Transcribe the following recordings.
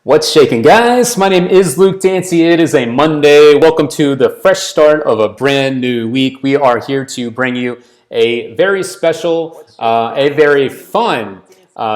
What's shaking, guys? My name is Luke Dancy. It is a Monday. Welcome to the fresh start of a brand new week. We are here to bring you a very special, a very fun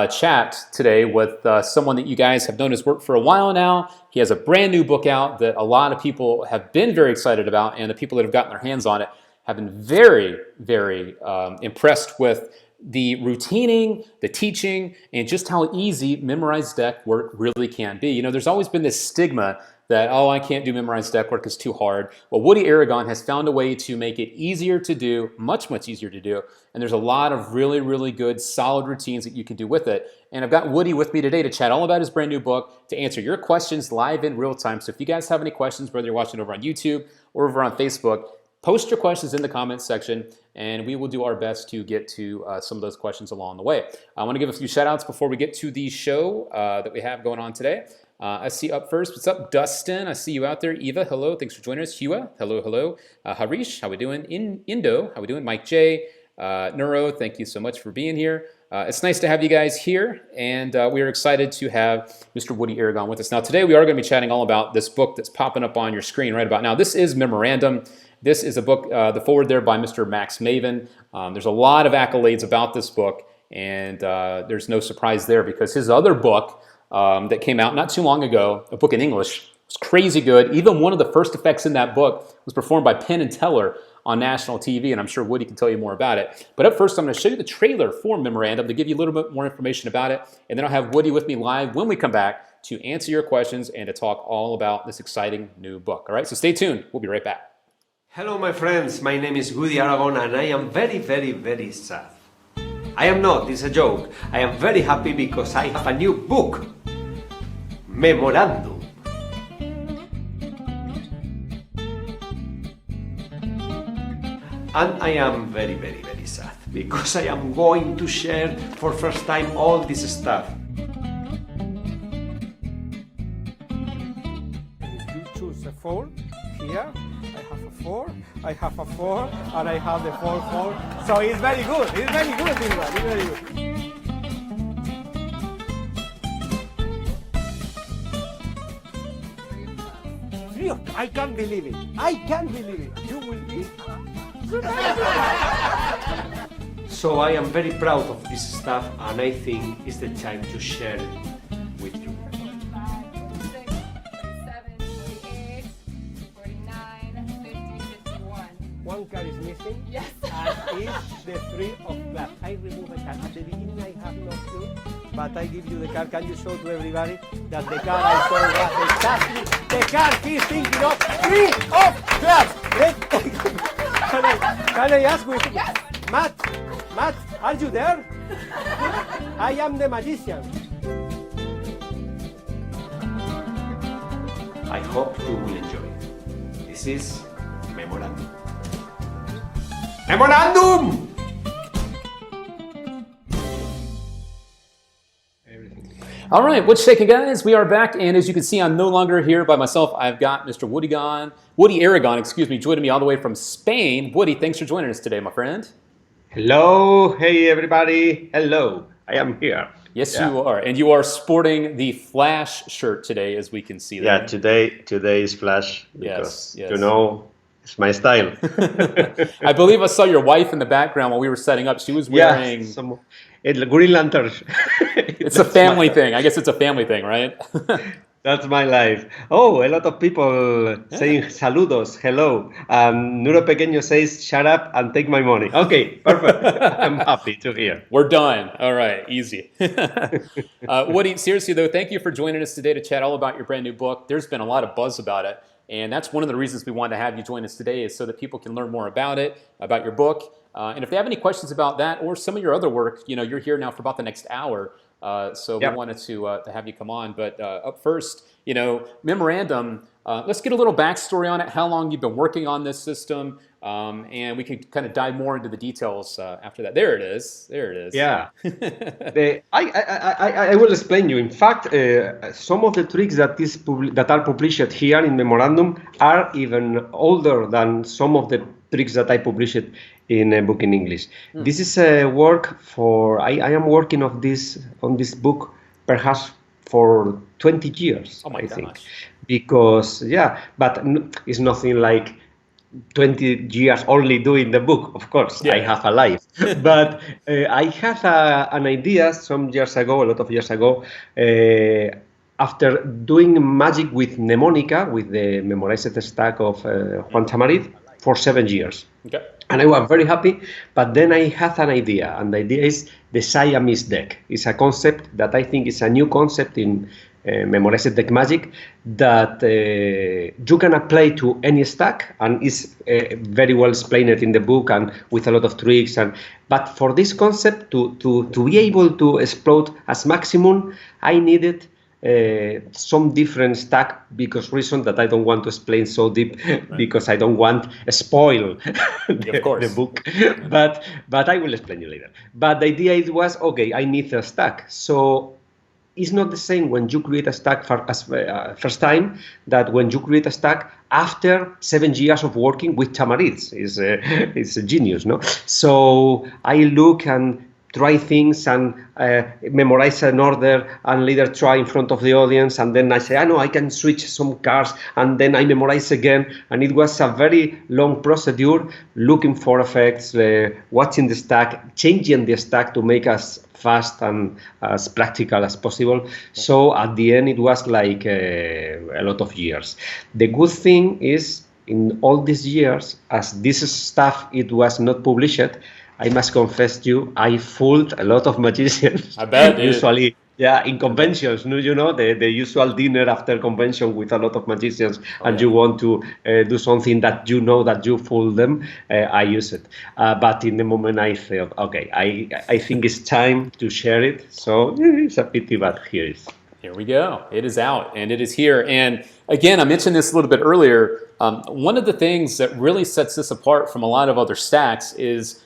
chat today with someone that you guys have known his work for a while now. He has a brand new book out that a lot of people have been very excited about, and the people that have gotten their hands on it have been very, very impressed with the routining, the teaching, and just how easy memorized deck work really can be. You know, there's always been this stigma that, oh, I can't do memorized deck work, it's too hard. Well, Woody Aragon has found a way to make it easier to do, much, much easier to do, and there's a lot of really, really good, solid routines that you can do with it. And I've got Woody with me today to chat all about his brand new book, to answer your questions live in real time. So if you guys have any questions, whether you're watching over on YouTube or over on Facebook, post your questions in the comments section, and we will do our best to get to some of those questions along the way. I want to give a few shout outs before we get to the show that we have going on today. I see up first, what's up, Dustin? I see you out there. Eva, hello, thanks for joining us. Hua, hello, hello. Harish, how we doing? Indo, how we doing? Mike J, Neuro, thank you so much for being here. It's nice to have you guys here, and we are excited to have Mr. Woody Aragon with us. Now, today we are going to be chatting all about this book that's popping up on your screen right about now. This is Memorandum. This is a book, the forward there by Mr. Max Maven. There's a lot of accolades about this book, and there's no surprise there because his other book that came out not too long ago, a book in English, was crazy good. Even one of the first effects in that book was performed by Penn and Teller on national TV, and I'm sure Woody can tell you more about it. But up first, I'm going to show you the trailer for Memorandum to give you a little bit more information about it, and then I'll have Woody with me live when we come back to answer your questions and to talk all about this exciting new book. All right, so stay tuned. We'll be right back. Hello my friends, my name is Woody Aragon and I am very sad. I am not, it's a joke. I am very happy because I have a new book, Memorandum. And I am very sad because I am going to share for first time all this stuff. If you choose a 4 here, I have a 4, and I have the 4. So it's very good. It's very good, this one. It's very good. I can't believe it. I can't believe it. You will be. So I am very proud of this stuff and I think it's the time to share it with you. 1 card is missing. Yes. And it's the 3 of clubs. I remove a card. At the beginning I have no clue, but I give you the card. Can you show to everybody that the card I saw was exactly the card he's thinking of? 3 of clubs. Can I ask you? Yes. Matt, are you there? I am the magician. I hope you will enjoy it. This is Memorandum. Memorandum! All right, what's shaking, guys? We are back, and as you can see, I'm no longer here by myself. I've got Mr. Woody Aragon, joining me all the way from Spain. Woody, thanks for joining us today, my friend. Hello, hey everybody. Hello, I am here. Yes, you are, and you are sporting the Flash shirt today, as we can see there. Yeah, today is Flash because yes. you know it's my style. I believe I saw your wife in the background while we were setting up. She was wearing. Green Lantern. It's a family thing. I guess it's a family thing, right? That's my life. Oh, a lot of people saying saludos, hello. Nuro Pequeño says, shut up and take my money. Okay, perfect. I'm happy to hear. We're done. All right, easy. Woody, seriously though, thank you for joining us today to chat all about your brand new book. There's been a lot of buzz about it. And that's one of the reasons we wanted to have you join us today, is so that people can learn more about it, about your book. And if they have any questions about that or some of your other work, you know, you're here now for about the next hour. So we wanted to have you come on. But up first, you know, Memorandum, let's get a little backstory on it, how long you've been working on this system, and we can kind of dive more into the details after that. There it is. There it is. Yeah. I will explain you. In fact, some of the tricks that are published here in Memorandum are even older than some of the tricks that I published in a book in English. This is a work for, I am working on this book perhaps for 20 years, Oh my I gosh. think. Because, but it's nothing like 20 years only doing the book, of course. I have a life. But I had an idea some years ago, a lot of years ago, after doing magic with mnemonic, with the memorized stack of Juan Tamariz for 7 years. Okay. And I was very happy, but then I had an idea, and the idea is the Siamese deck. It's a concept that I think is a new concept in memorized deck magic that you can apply to any stack, and is very well explained in the book and with a lot of tricks. But for this concept to be able to explode as maximum, I needed some different stack, because reason that I don't want to explain so deep, because I don't want to spoil the book. But I will explain you later. But the idea it was, okay, I need a stack. So it's not the same when you create a stack first time that when you create a stack after 7 years of working with Tamariz. It's a genius, no? So I look and try things and memorize an order and later try in front of the audience, and then I say, I can switch some cards, and then I memorize again. And it was a very long procedure, looking for effects, watching the stack, changing the stack to make us fast and as practical as possible. So at the end, it was like a lot of years. The good thing is, in all these years, as this stuff, it was not published, I must confess to you, I fooled a lot of magicians. I bet, dude. Usually, in conventions, the usual dinner after convention with a lot of magicians, you want to do something that that you fool them, I use it. But in the moment I felt, okay, I think it's time to share it. So it's a pity, but here it is. Here we go. It is out and it is here. And again, I mentioned this a little bit earlier. One of the things that really sets this apart from a lot of other stacks is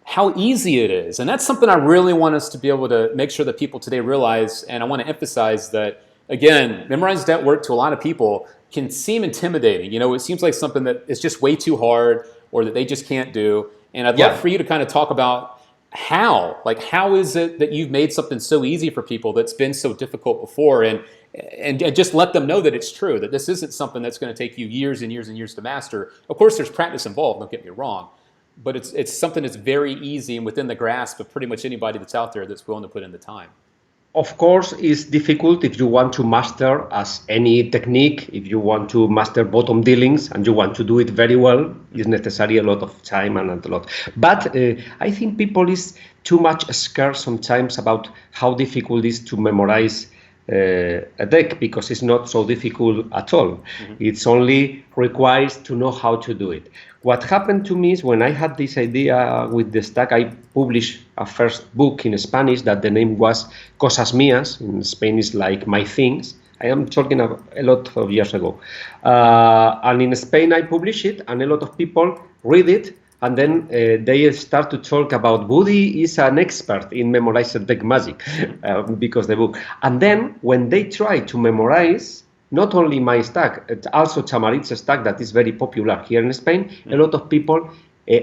how easy it is. And that's something I really want us to be able to make sure that people today realize. And I want to emphasize that, again, memorized deck work to a lot of people can seem intimidating. It seems like something that is just way too hard or that they just can't do. And I'd love for you to kind of talk about how is it that you've made something so easy for people that's been so difficult before, and just let them know that it's true, that this isn't something that's going to take you years and years and years to master. Of course, there's practice involved, don't get me wrong, but it's something that's very easy and within the grasp of pretty much anybody that's out there that's willing to put in the time. Of course, it's difficult if you want to master as any technique. If you want to master bottom dealings and you want to do it very well, it's necessary a lot of time and a lot. But I think people is too much scared sometimes about how difficult it is to memorize a deck, because it's not so difficult at all. Mm-hmm. It's only requires to know how to do it. What happened to me is when I had this idea with the stack, I published a first book in Spanish that the name was Cosas Mías. In Spain is like My Things. I am talking a lot of years ago. And in Spain I published it, and a lot of people read it, and then they start to talk about Woody is an expert in memorized deck magic because the book. And then when they try to memorize not only my stack, it's also Tamariz's stack that is very popular here in Spain, a lot of people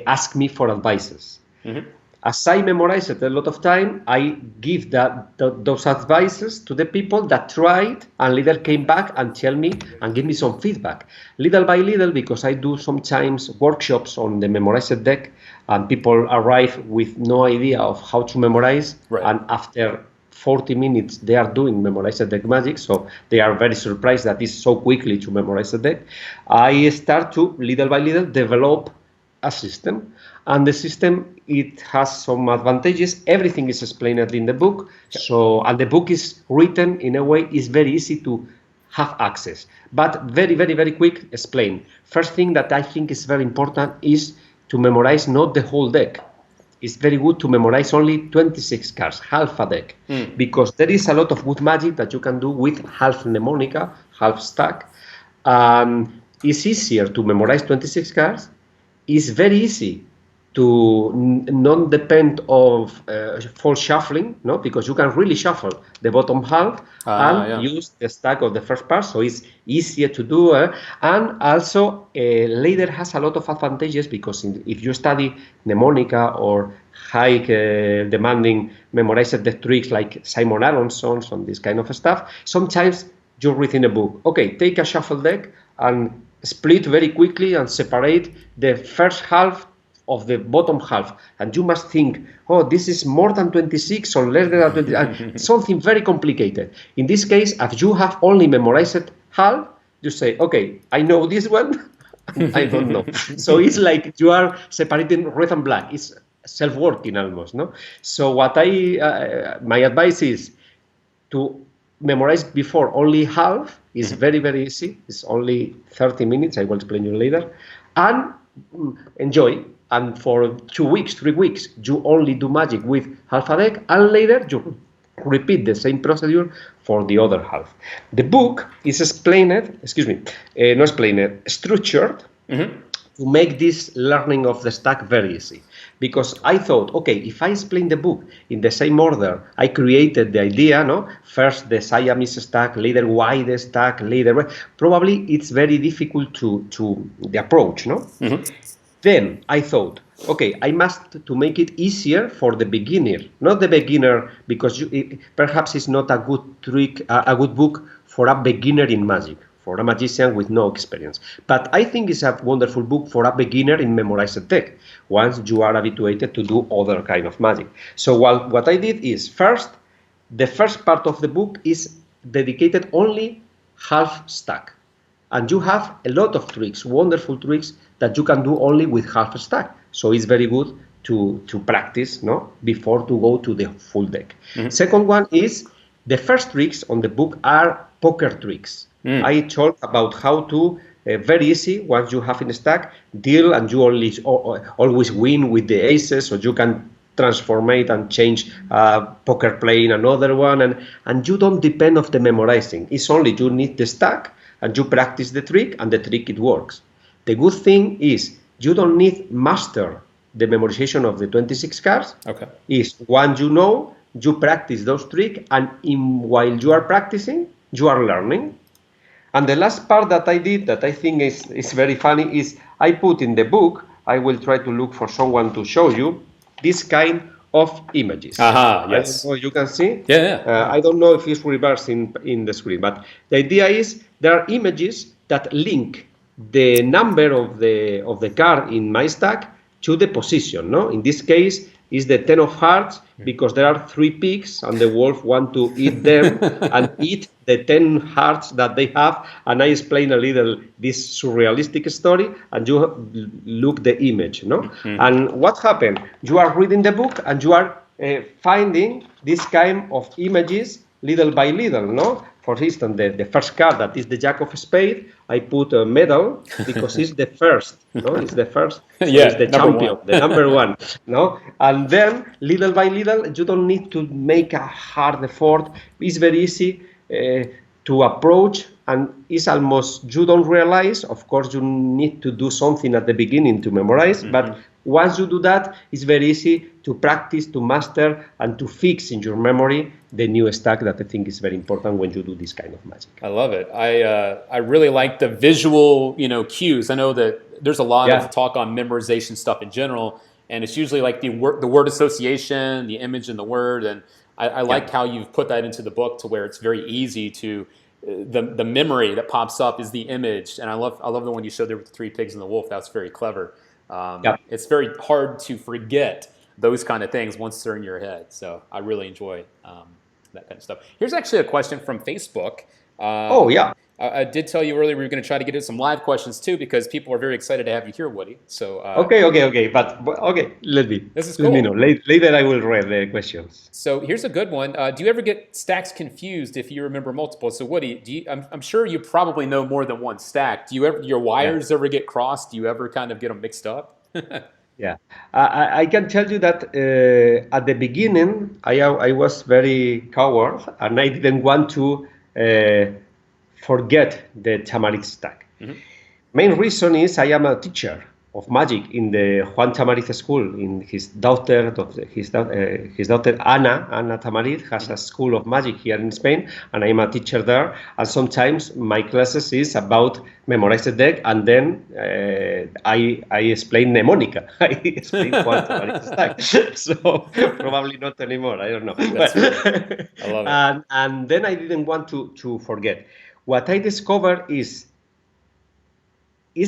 ask me for advices. Mm-hmm. As I memorize it a lot of time, I give those advices to the people that tried and later came back and tell me and give me some feedback. Little by little, because I do sometimes workshops on the memorized deck, and people arrive with no idea of how to memorize, and after 40 minutes they are doing memorized deck magic, so they are very surprised that it's so quickly to memorize the deck. I start to, little by little, develop a system. And the system, it has some advantages. Everything is explained in the book. So, and the book is written in a way it's very easy to have access, but very, very, very quick explain. First thing that I think is very important is to memorize not the whole deck. It's very good to memorize only 26 cards, half a deck, because there is a lot of good magic that you can do with half mnemonica, half stack. It's easier to memorize 26 cards. It's very easy to not depend of false shuffling, no, because you can really shuffle the bottom half and use the stack of the first part, so it's easier to do. And also, later has a lot of advantages because if you study mnemonica or high demanding memorized the tricks like Simon Aronson's and this kind of stuff, sometimes you read in a book, okay, take a shuffle deck and split very quickly and separate the first half of the bottom half, and you must think, oh, this is more than 26 or less than 20, and something very complicated. In this case, if you have only memorized half, you say, okay, I know this one, I don't know. So it's like you are separating red and black. It's self-working almost, no? So what my advice is to memorize before only half is very, very easy. It's only 30 minutes. I will explain you later. And enjoy. And for 2 weeks, 3 weeks, you only do magic with half a deck, and later you repeat the same procedure for the other half. The book is structured to make this learning of the stack very easy. Because I thought, okay, if I explain the book in the same order, I created the idea, no? First the Siamese stack, later why the stack, later, probably it's very difficult to the approach, no? Then I thought, okay, I must to make it easier for the beginner, not the beginner, because perhaps it's not a good trick, a good book for a beginner in magic, for a magician with no experience. But I think it's a wonderful book for a beginner in memorized deck, once you are habituated to do other kind of magic. So what I did is, the first part of the book is dedicated only half stack. And you have a lot of tricks, wonderful tricks, that you can do only with half a stack. So it's very good to practice, no, before to go to the full deck. Second one is, the first tricks on the book are poker tricks. I talk about how to, very easy, once you have in a stack, deal, and you always win with the aces, so you can transform it and change poker playing another one, and you don't depend on the memorizing. It's only you need the stack, and you practice the trick, and the trick, it works. The good thing is you don't need master the memorization of the 26 cards. Okay. Is once you know, you practice those tricks, and while you are practicing, you are learning. And the last part that I did, that I think is very funny, is I put in the book, I will try to look for someone to show you, this kind of images. Yes. I don't know, you can see? I don't know if it's reversed in the screen, but the idea is there are images that link the number of the card in my stack to the position, no? In this case, is the 10 of hearts, because there are 3 pigs and the wolf want to eat them and eat the 10 hearts that they have. And I explain a little this surrealistic story, and you look the image, no? And what happened? You are reading the book and you are finding this kind of images little by little, no? For instance, the first card, that is the Jack of Spades, I put a medal because it's the first, no? It's the first, so it's the champion, the number one, no? And then, little by little, you don't need to make a hard effort. It's very easy to approach, and it's almost, you don't realize, of course, you need to do something at the beginning to memorize, but once you do that, it's very easy to practice, to master, and to fix in your memory the new stack that I think is very important when you do this kind of magic. I love it. I really like the visual, cues. I know that there's a lot of talk on memorization stuff in general, and it's usually like the word association, the image and the word, and I like how you've put that into the book to where it's very easy to the memory that pops up is the image, and I love the one you showed there with the 3 pigs and the wolf. That's very clever. It's very hard to forget those kind of things once they're in your head. So I really enjoy that kind of stuff. Here's actually a question from Facebook. I did tell you earlier we were going to try to get into some live questions too, because people are very excited to have you here, Woody. So okay, let me. This is cool. Let me know. Later I will read the questions. So here's a good one. Do you ever get stacks confused if you remember multiple? So Woody, I'm sure you probably know more than one stack. Do you ever, your wires ever get crossed? Do you ever kind of get them mixed up? I can tell you that at the beginning I was very coward, and I didn't want to forget the Tamaric stack. Main reason is I am a teacher of magic in the Juan Tamariz school. In his daughter Ana Tamariz has a school of magic here in Spain, and I'm a teacher there. And sometimes my classes is about memorize the deck, and then I explain mnemonica. I explain Juan Tamariz stack. So probably not anymore. I don't know. That's great. I love it. And then I didn't want to forget. What I discovered is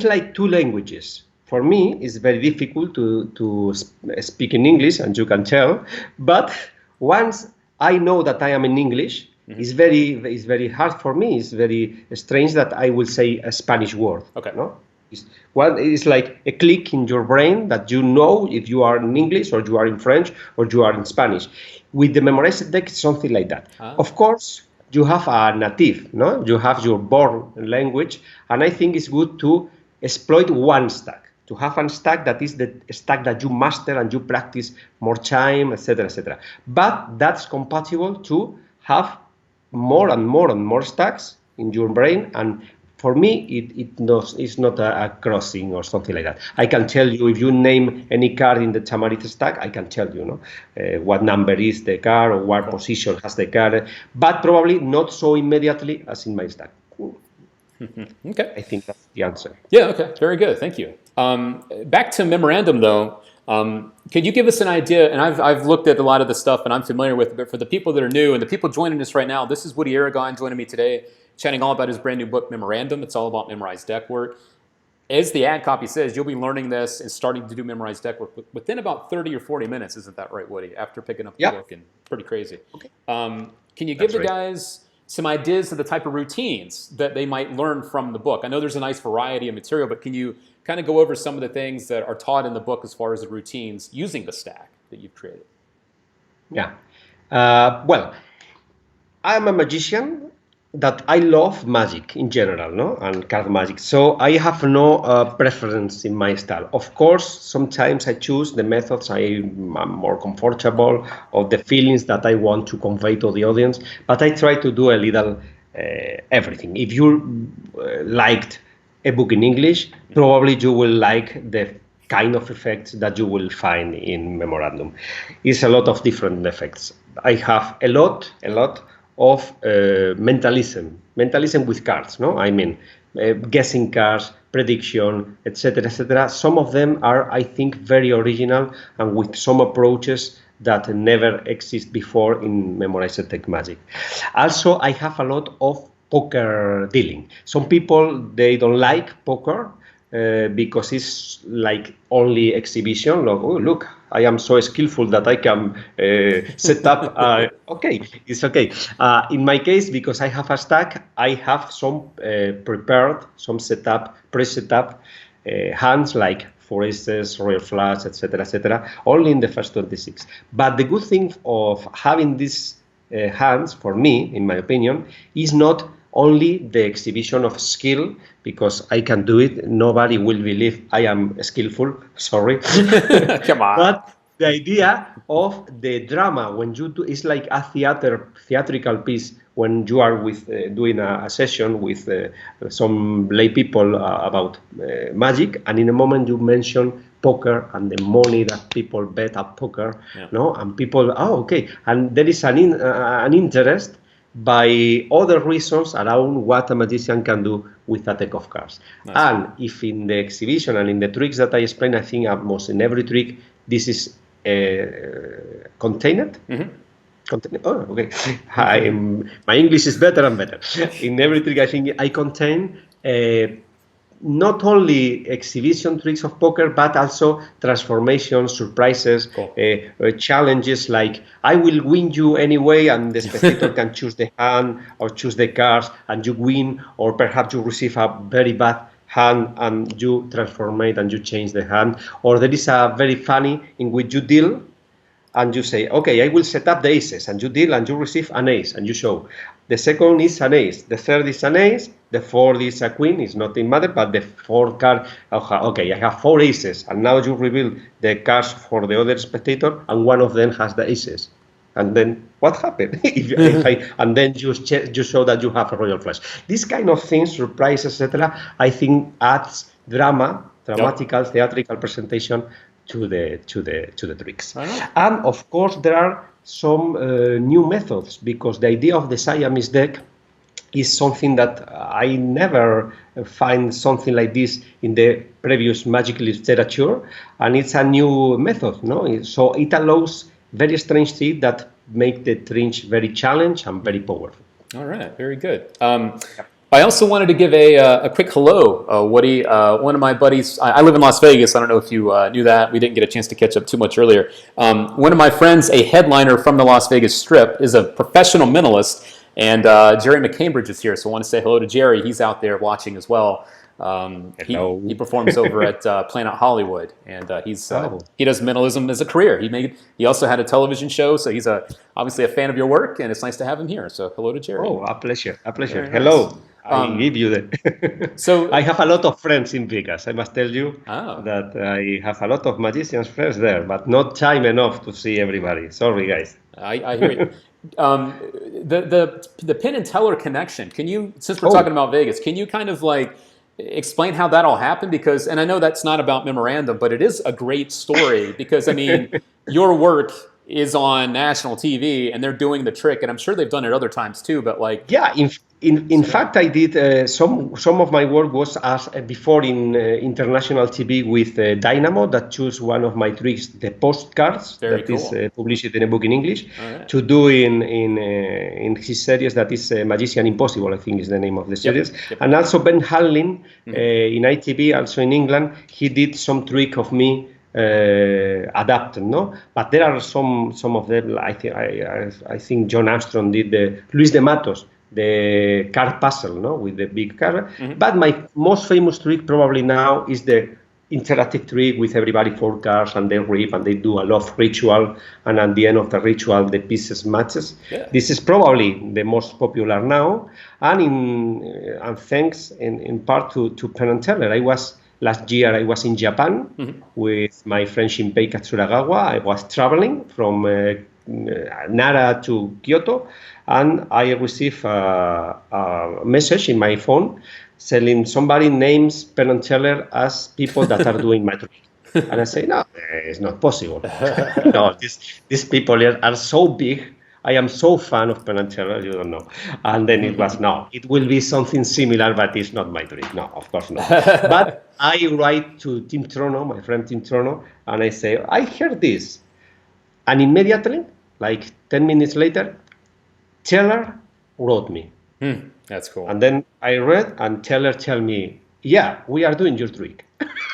like two languages. For me, it's very difficult to speak in English, and you can tell. But once I know that I am in English, it's very hard for me. It's very strange that I will say a Spanish word. Okay. No? It's like a click in your brain that you know if you are in English or you are in French or you are in Spanish. With the memorized deck, it's something like that. Of course, you have a native, no? You have your born language, and I think it's good to exploit one stack. To have a stack that is the stack that you master and you practice more time, etc., etc. But that's compatible to have more and more and more stacks in your brain. And for me, it's not a crossing or something like that. I can tell you if you name any card in the Tamariz stack, I can tell you, what number is the card or what position has the card, but probably not so immediately as in my stack. Okay. I think that's the answer. Yeah, okay. Very good. Thank you. Back to Memorandum, though. Could you give us an idea? And I've looked at a lot of the stuff and I'm familiar with it, but for the people that are new and the people joining us right now, this is Woody Aragon joining me today, chatting all about his brand new book, Memorandum. It's all about memorized deck work. As the ad copy says, you'll be learning this and starting to do memorized deck work within about 30 or 40 minutes. Isn't that right, Woody? After picking up the book, and pretty crazy. Okay. Can you give the guys some ideas of the type of routines that they might learn from the book? I know there's a nice variety of material, but can you kind of go over some of the things that are taught in the book as far as the routines using the stack that you've created? Yeah. Well, I'm a magician that I love magic in general, no, and card magic. So I have no preference in my style. Of course, sometimes I choose the methods I'm more comfortable or the feelings that I want to convey to the audience. But I try to do a little everything. If you liked a book in English, probably you will like the kind of effects that you will find in Memorandum. It's a lot of different effects. I have a lot of mentalism with cards, no? I mean, guessing cards, prediction, etc., etc. Some of them are, I think, very original and with some approaches that never exist before in memorized deck magic. Also, I have a lot of poker dealing. Some people, they don't like poker because it's like only exhibition. Like, oh, look, I am so skillful that I can set up. Okay, it's okay. In my case, because I have a stack, I have some prepared, some pre-set up hands like four aces, royal flush, etc., only in the first 26. But the good thing of having these hands, for me, in my opinion, is not only the exhibition of skill, because I can do it. Nobody will believe I am skillful. Sorry. Come on. But the idea of the drama, when you do, it's like a theatrical piece. When you are with doing a session with some lay people about magic, and in a moment you mention poker and the money that people bet at poker, no, and people, okay, and there is an interest by other reasons around what a magician can do with a deck of cards. Nice. And if in the exhibition and in the tricks that I explain, I think almost in every trick, this is contained. Oh, okay. My English is better and better. In every trick, I think I contain not only exhibition tricks of poker, but also transformations, surprises, challenges like I will win you anyway, and the spectator can choose the hand or choose the cards, and you win, or perhaps you receive a very bad hand and you transform it and you change the hand. Or there is a very funny in which you deal and you say, okay, I will set up the aces, and you deal and you receive an ace and you show. The second is an ace, the third is an ace, the fourth is a queen, it's not in matter, but the fourth card, okay, I have four aces, and now you reveal the cards for the other spectator, and one of them has the aces. And then what happened? And then you show that you have a royal flush. This kind of things, surprise, etc., I think adds drama, dramatical, theatrical presentation to the tricks. Right. And of course, there are some new methods, because the idea of the Siamese deck is something that I never find something like this in the previous magic literature, and it's a new method, no? So it allows very strange things that make the trick very challenging and very powerful. All right, very good. I also wanted to give a quick hello, Woody. One of my buddies, I live in Las Vegas. I don't know if you knew that. We didn't get a chance to catch up too much earlier. One of my friends, a headliner from the Las Vegas Strip, is a professional mentalist. And Jerry McCambridge is here, so I want to say hello to Jerry. He's out there watching as well. He performs over at Planet Hollywood, and he does mentalism as a career. He also had a television show, so he's obviously a fan of your work, and it's nice to have him here. So hello to Jerry. Oh, a pleasure. Very Hello. nice. I give you that. So I have a lot of friends in Vegas. I must tell you Oh. that I have a lot of magicians friends there, but not time enough to see everybody. Sorry, guys. I hear you. The Penn and Teller connection. Can you, since we're talking about Vegas, can you kind of like explain how that all happened? Because, and I know that's not about Memorandum, but it is a great story because I mean, your work is on national TV and they're doing the trick, and I'm sure they've done it other times too. But like, yeah, in fact, I did some of my work was as before in international TV with Dynamo, that chose one of my tricks, the postcards Very that cool. is published in a book in English, Right. to do in his series that is Magician Impossible, I think is the name of the series. Yep. And also Ben Hanlin in ITV, also in England, he did some trick of me adapted, no? But there are some of them. I think John Armstrong did the Luis de Matos, the card puzzle, no, with the big card. But my most famous trick probably now is the interactive trick with everybody 4 cards and they rip and they do a love ritual, and at the end of the ritual the pieces matches. Yeah. This is probably the most popular now, and thanks in part to Penn and Teller. Last year I was in Japan with my friend Shinpei Katsuragawa. I was traveling from Nara to Kyoto, and I received a message in my phone telling somebody names Penn and Teller as people that are doing my trick. And I say, no, it's not possible. No, these people are so big. I am so fan of Penn and Teller, you don't know. And then it was, no, it will be something similar, but it's not my trick. No, of course not. But I write to Tim Trono, my friend Tim Trono, and I say, I heard this. And immediately, like 10 minutes later, Teller wrote me. That's cool. And then I read, and Teller tell me, yeah, we are doing your trick.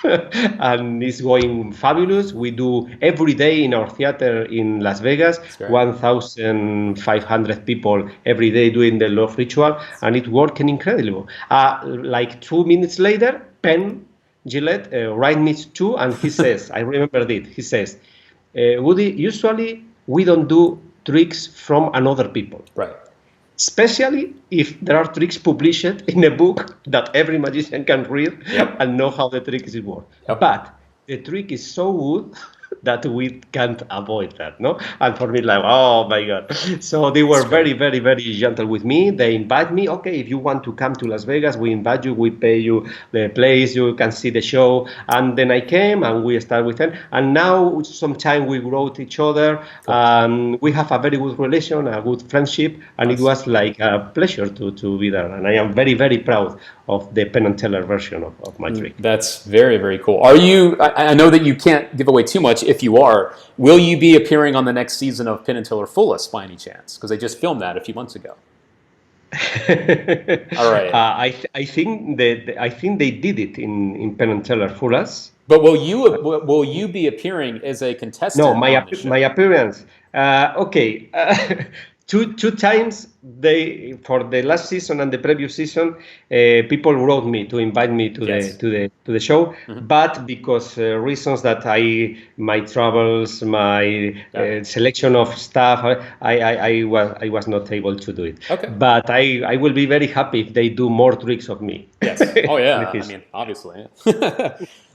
And it's going fabulous. We do every day in our theater in Las Vegas, 1,500 people every day doing the love ritual, and it's working incredible. Like 2 minutes later, Penn Gillette write me too, and he says, I remember it, he says, Woody, usually we don't do tricks from another people. Right. Especially if there are tricks published in a book that every magician can read and know how the trick is worked. But the trick is so good that we can't avoid that, no? And for me, like, oh my God. So they were very, very, very gentle with me. They invite me, okay, if you want to come to Las Vegas, we invite you, we pay you the place, you can see the show. And then I came and we started with them. And now sometime we wrote each other. We have a very good relation, a good friendship. And it was like a pleasure to be there. And I am very, very proud of the Penn and Teller version of my trick. That's very, very cool. Are you, I know that you can't give away too much. If you are, will you be appearing on the next season of Penn and Teller Fullest by any chance? Because they just filmed that a few months ago. All right. I think they did it in Penn and Teller Fullest. But will you be appearing as a contestant? No, on the show? my appearance. Okay. Two times for the last season and the previous season, people wrote me to invite me to the show, but because reasons that my travels, my selection of staff, I was not able to do it. Okay. But I will be very happy if they do more tricks of me. Yes. Oh yeah. I mean, obviously.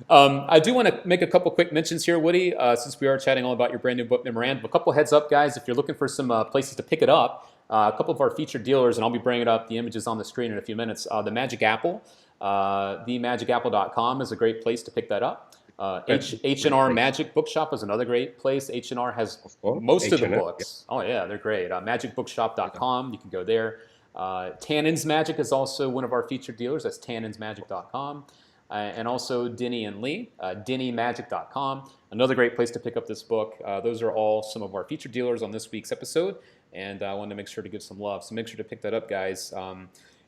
I do want to make a couple quick mentions here, Woody, since we are chatting all about your brand new book, Memorandum. A couple heads up, guys, if you're looking for some places to pick it up. A couple of our featured dealers, and I'll be bringing up the images on the screen in a few minutes. The Magic Apple themagicapple.com is a great place to pick that up. H&R Magic Bookshop is another great place. H&R has most of the books. Yeah. Oh yeah, they're great. Magicbookshop.com, you can go there. Tannen's Magic is also one of our featured dealers. That's tannensmagic.com. And also Denny and Lee, dennymagic.com. Another great place to pick up this book. Those are all some of our featured dealers on this week's episode, and I wanted to make sure to give some love. So make sure to pick that up, guys.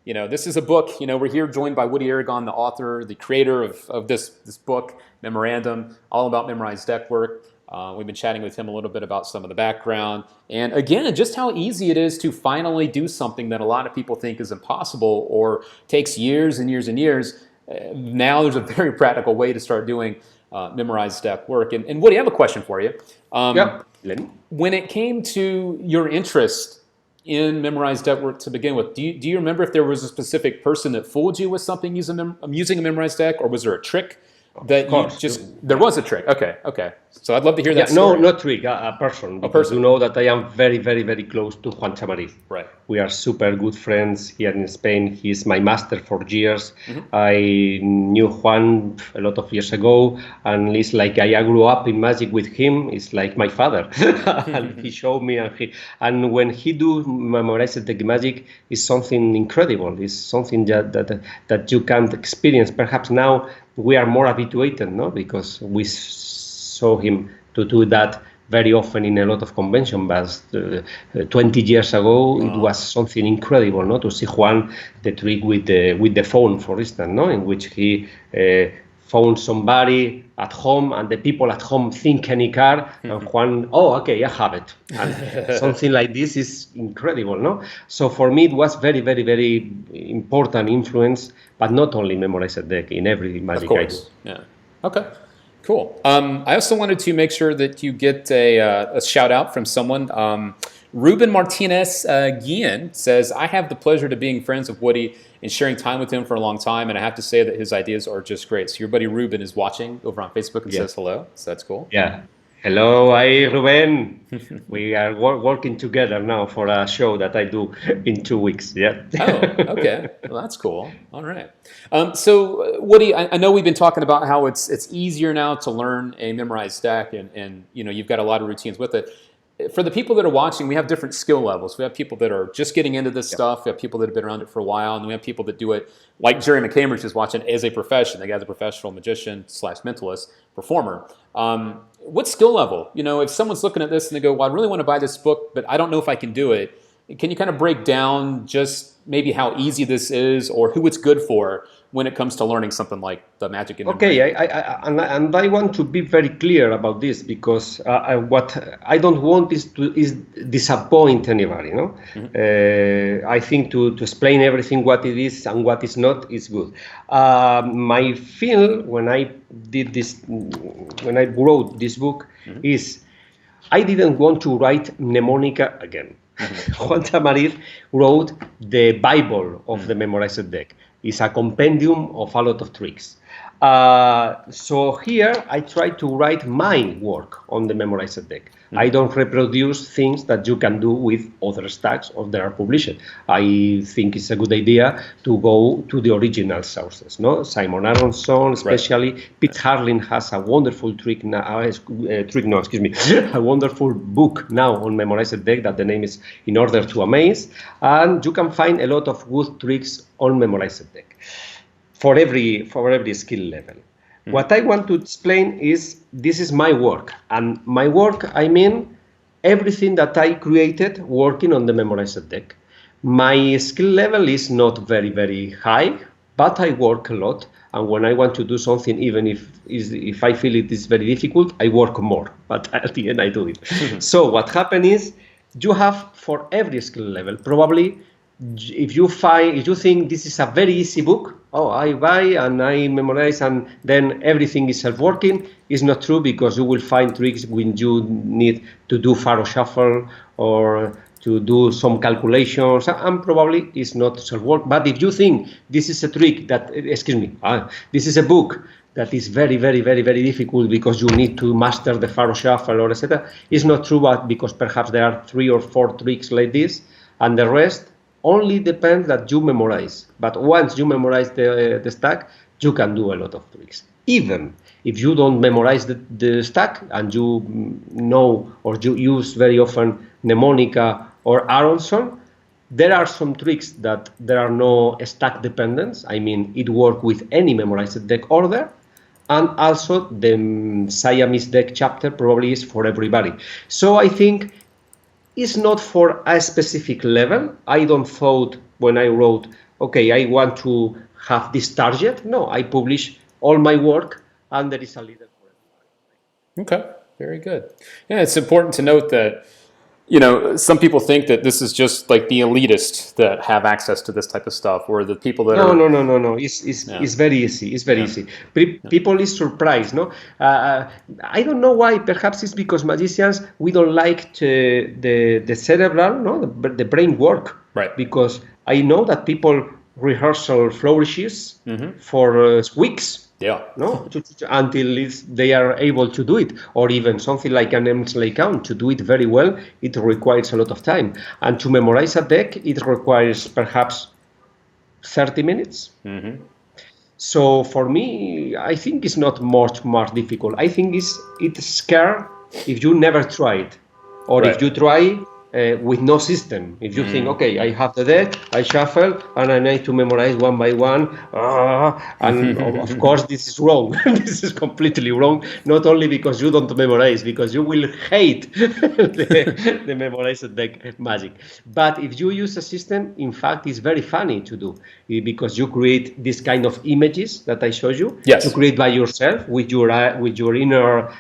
This is a book. We're here joined by Woody Aragon, the author, the creator of this book, Memorandum, all about memorized deck work. We've been chatting with him a little bit about some of the background. And again, just how easy it is to finally do something that a lot of people think is impossible or takes years and years and years. Now there's a very practical way to start doing memorized deck work. And Woody, I have a question for you. When it came to your interest in memorized deck work to begin with, do you remember if there was a specific person that fooled you with something using a memorized deck, or was there a trick that there was a trick? Okay. So I'd love to hear that story. No, not trick, a person. Because you know that I am very, very, very close to Juan Chamariz. Right. We are super good friends here in Spain. He's my master for years. I knew Juan a lot of years ago, and it's like I grew up in magic with him. It's like my father. And he showed me, and when he do memorized deck magic, is something incredible. It's something that you can't experience. Perhaps now we are more habituated, no? Because we saw him to do that very often in a lot of conventions. But 20 years ago, it was something incredible, no? To see Juan the trick with the phone, for instance, no? In which he found somebody at home, and the people at home think any card, and Juan, I have it. And something like this is incredible, no? So for me, it was very, very, very important influence, but not only memorized deck, in every magic I do. Yeah. Okay. Cool. I also wanted to make sure that you get a shout out from someone. Ruben Martinez Guillen says, I have the pleasure to being friends with Woody and sharing time with him for a long time, and I have to say that his ideas are just great. So your buddy Ruben is watching over on Facebook and says hello, so that's cool. Yeah. Hello, hi Ruben. We are working together now for a show that I do in 2 weeks. Yeah. Oh, okay. Well, that's cool. All right. So Woody, I know we've been talking about how it's easier now to learn a memorized deck, and you've got a lot of routines with it. For the people that are watching, we have different skill levels. We have people that are just getting into this stuff. We have people that have been around it for a while, and we have people that do it like Jerry McCambridge is watching as a profession. The guy's a professional magician / mentalist performer. What skill level? If someone's looking at this and they go, well, I really want to buy this book, but I don't know if I can do it. Can you kind of break down just maybe how easy this is, or who it's good for when it comes to learning something like the magic in Okay, I want to be very clear about this, because what I don't want is disappoint anybody. No, I think to explain everything what it is and what is not is good. My feel when I did this, when I wrote this book, is I didn't want to write mnemonica again. Juan Chamariz wrote the Bible of the memorized deck. It's a compendium of a lot of tricks. So here I try to write my work on the memorized deck. I don't reproduce things that you can do with other stacks or that are published. I think it's a good idea to go to the original sources. No, Simon Aronson, especially Pete Harling has a wonderful trick now. A wonderful book now on memorized deck that the name is In Order to Amaze, and you can find a lot of good tricks on memorized deck for every skill level. What I want to explain is this is my work, and my work, I mean everything that I created working on the memorized deck. My skill level is not very, very high, but I work a lot, and when I want to do something, even if I feel it is very difficult, I work more, but at the end I do it. So what happens is you have for every skill level, probably if you think this is a very easy book, I buy and I memorize and then everything is self-working, is not true, because you will find tricks when you need to do faro shuffle or to do some calculations, and probably it's not self-work. But if you think this is a trick this is a book that is very, very, very, very difficult because you need to master the faro shuffle or etc., it's not true, but because perhaps there are 3 or 4 tricks like this, and the rest only depends that you memorize. But once you memorize the stack, you can do a lot of tricks. Even if you don't memorize the stack and you know or you use very often mnemonica or Aronson, there are some tricks that there are no stack dependence. I mean, it works with any memorized deck order. And also the Siamese deck chapter probably is for everybody. So I think it's not for a specific level. I don't thought when I wrote, okay, I want to have this target. No, I publish all my work and there is a leader for it. Okay, very good. Yeah, it's important to note that, some people think that this is just like the elitists that have access to this type of stuff, or the people that are... No. It's very easy. It's very easy. People is surprised, no? I don't know why. Perhaps it's because magicians, we don't like the cerebral, no, the brain work. Right. Because I know that people rehearsal flourishes for weeks. Yeah. No, until they are able to do it, or even something like an Emsley count to do it very well. It requires a lot of time, and to memorize a deck, it requires perhaps 30 minutes. So for me, I think it's not much more difficult. I think it's scary if you never try it, or if you try with no system. If you think, okay, I have the deck, I shuffle, and I need to memorize one by one, and of course this is wrong. This is completely wrong, not only because you don't memorize, because you will hate the memorized deck magic. But if you use a system, in fact, it's very funny to do, because you create this kind of images that I showed you. Yes. You create by yourself with your inner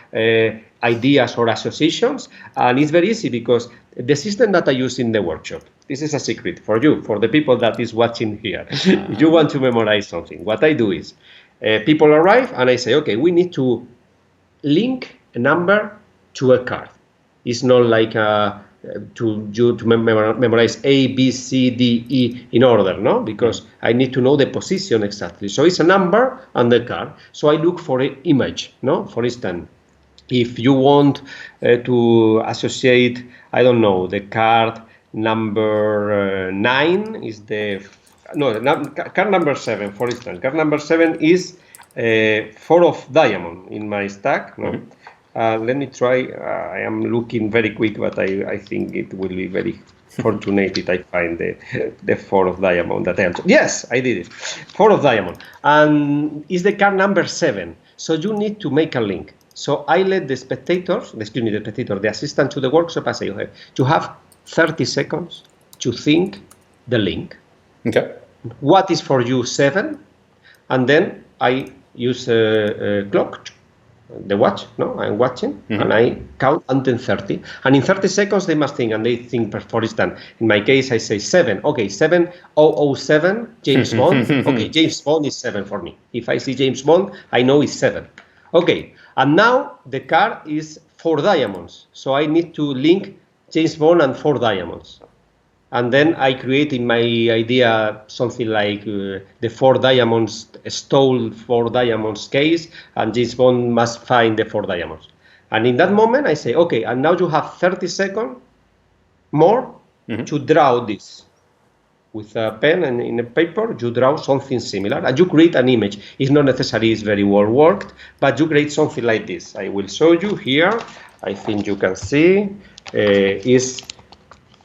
ideas or associations, and it's very easy because the system that I use in the workshop, this is a secret for you, for the people that is watching here. If you want to memorize something, what I do is people arrive and I say, okay, we need to link a number to a card. It's not like to memorize A, B, C, D, E in order, no? Because I need to know the position exactly. So it's a number and the card. So I look for an image, no? For instance, if you want to associate, I don't know, the card number 9 is card number 7, for instance. Card number 7 is 4 of diamond in my stack. No? Let me try. I am looking very quick, but I think it will be very fortunate if I find the 4 of diamond that I am. Yes, I did it. 4 of diamond. And is the card number 7. So you need to make a link. So I let the assistant to the workshop, I say, okay, you have 30 seconds to think the link. Okay. What is for you 7? And then I use a clock, the watch, no? I'm watching, and I count until 30. And in 30 seconds, they must think, and they think, for instance, in my case, I say 7. Okay, 7007, James Bond. Okay, James Bond is 7 for me. If I see James Bond, I know it's 7. Okay, and now the card is 4 diamonds. So I need to link James Bond and 4 diamonds. And then I create in my idea something like the 4 diamonds, stole 4 diamonds case, and James Bond must find the 4 diamonds. And in that moment, I say, okay, and now you have 30 seconds more to draw this. With a pen and in a paper, you draw something similar, and you create an image. It's not necessarily it's very well worked, but you create something like this. I will show you here. I think you can see is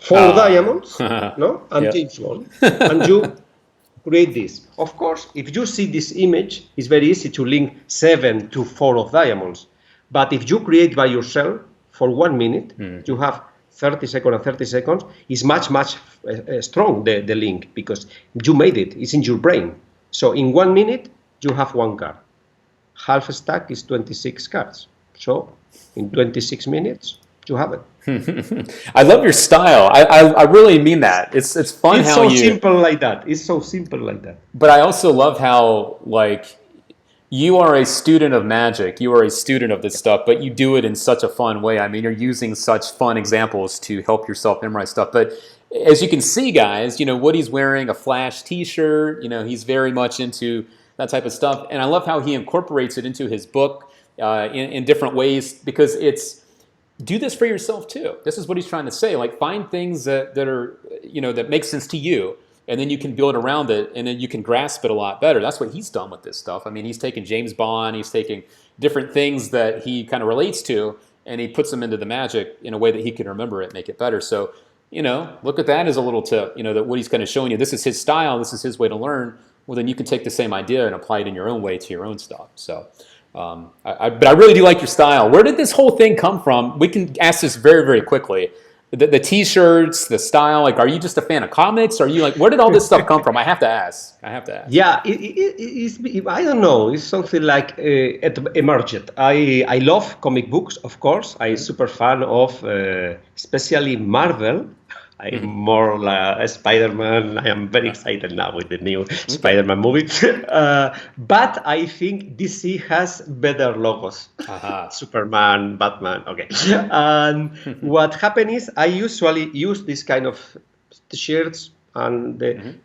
4 diamonds, no, and James Bond, and you create this. Of course, if you see this image, it's very easy to link 7 to 4 of diamonds. But if you create by yourself for 1 minute, you have 30 seconds and 30 seconds, is much strong, the link, because you made it. It's in your brain. So in 1 minute, you have 1 card. Half a stack is 26 cards. So in 26 minutes, you have it. I love your style. I really mean that. It's fun it's how so you... simple like that. It's so simple like that. But I also love how, like, you are a student of magic. You are a student of this stuff, but you do it in such a fun way. I mean, you're using such fun examples to help yourself memorize stuff. But as you can see, guys, Woody's wearing a Flash t-shirt. He's very much into that type of stuff. And I love how he incorporates it into his book in different ways, because it's, do this for yourself too. This is what he's trying to say. Like, find things that are, that makes sense to you, and then you can build around it, and then you can grasp it a lot better. That's what he's done with this stuff. I mean, he's taken James Bond, he's taking different things that he kind of relates to, and he puts them into the magic in a way that he can remember it, make it better. So, look at that as a little tip, that Woody's kind of showing you, this is his style, this is his way to learn. Well, then you can take the same idea and apply it in your own way to your own stuff. So, but I really do like your style. Where did this whole thing come from? We can ask this very, very quickly. The T-shirts, the style, like, are you just a fan of comics? Are you like, where did all this stuff come from? I have to ask. Yeah, it's, I don't know. It's something like it emerged. I love comic books, of course. I'm super fan of, especially Marvel. I'm more like Spider-Man. I am very excited now with the new Spider-Man movie. But I think DC has better logos. Superman, Batman, okay. And what happened is I usually use this kind of t-shirts and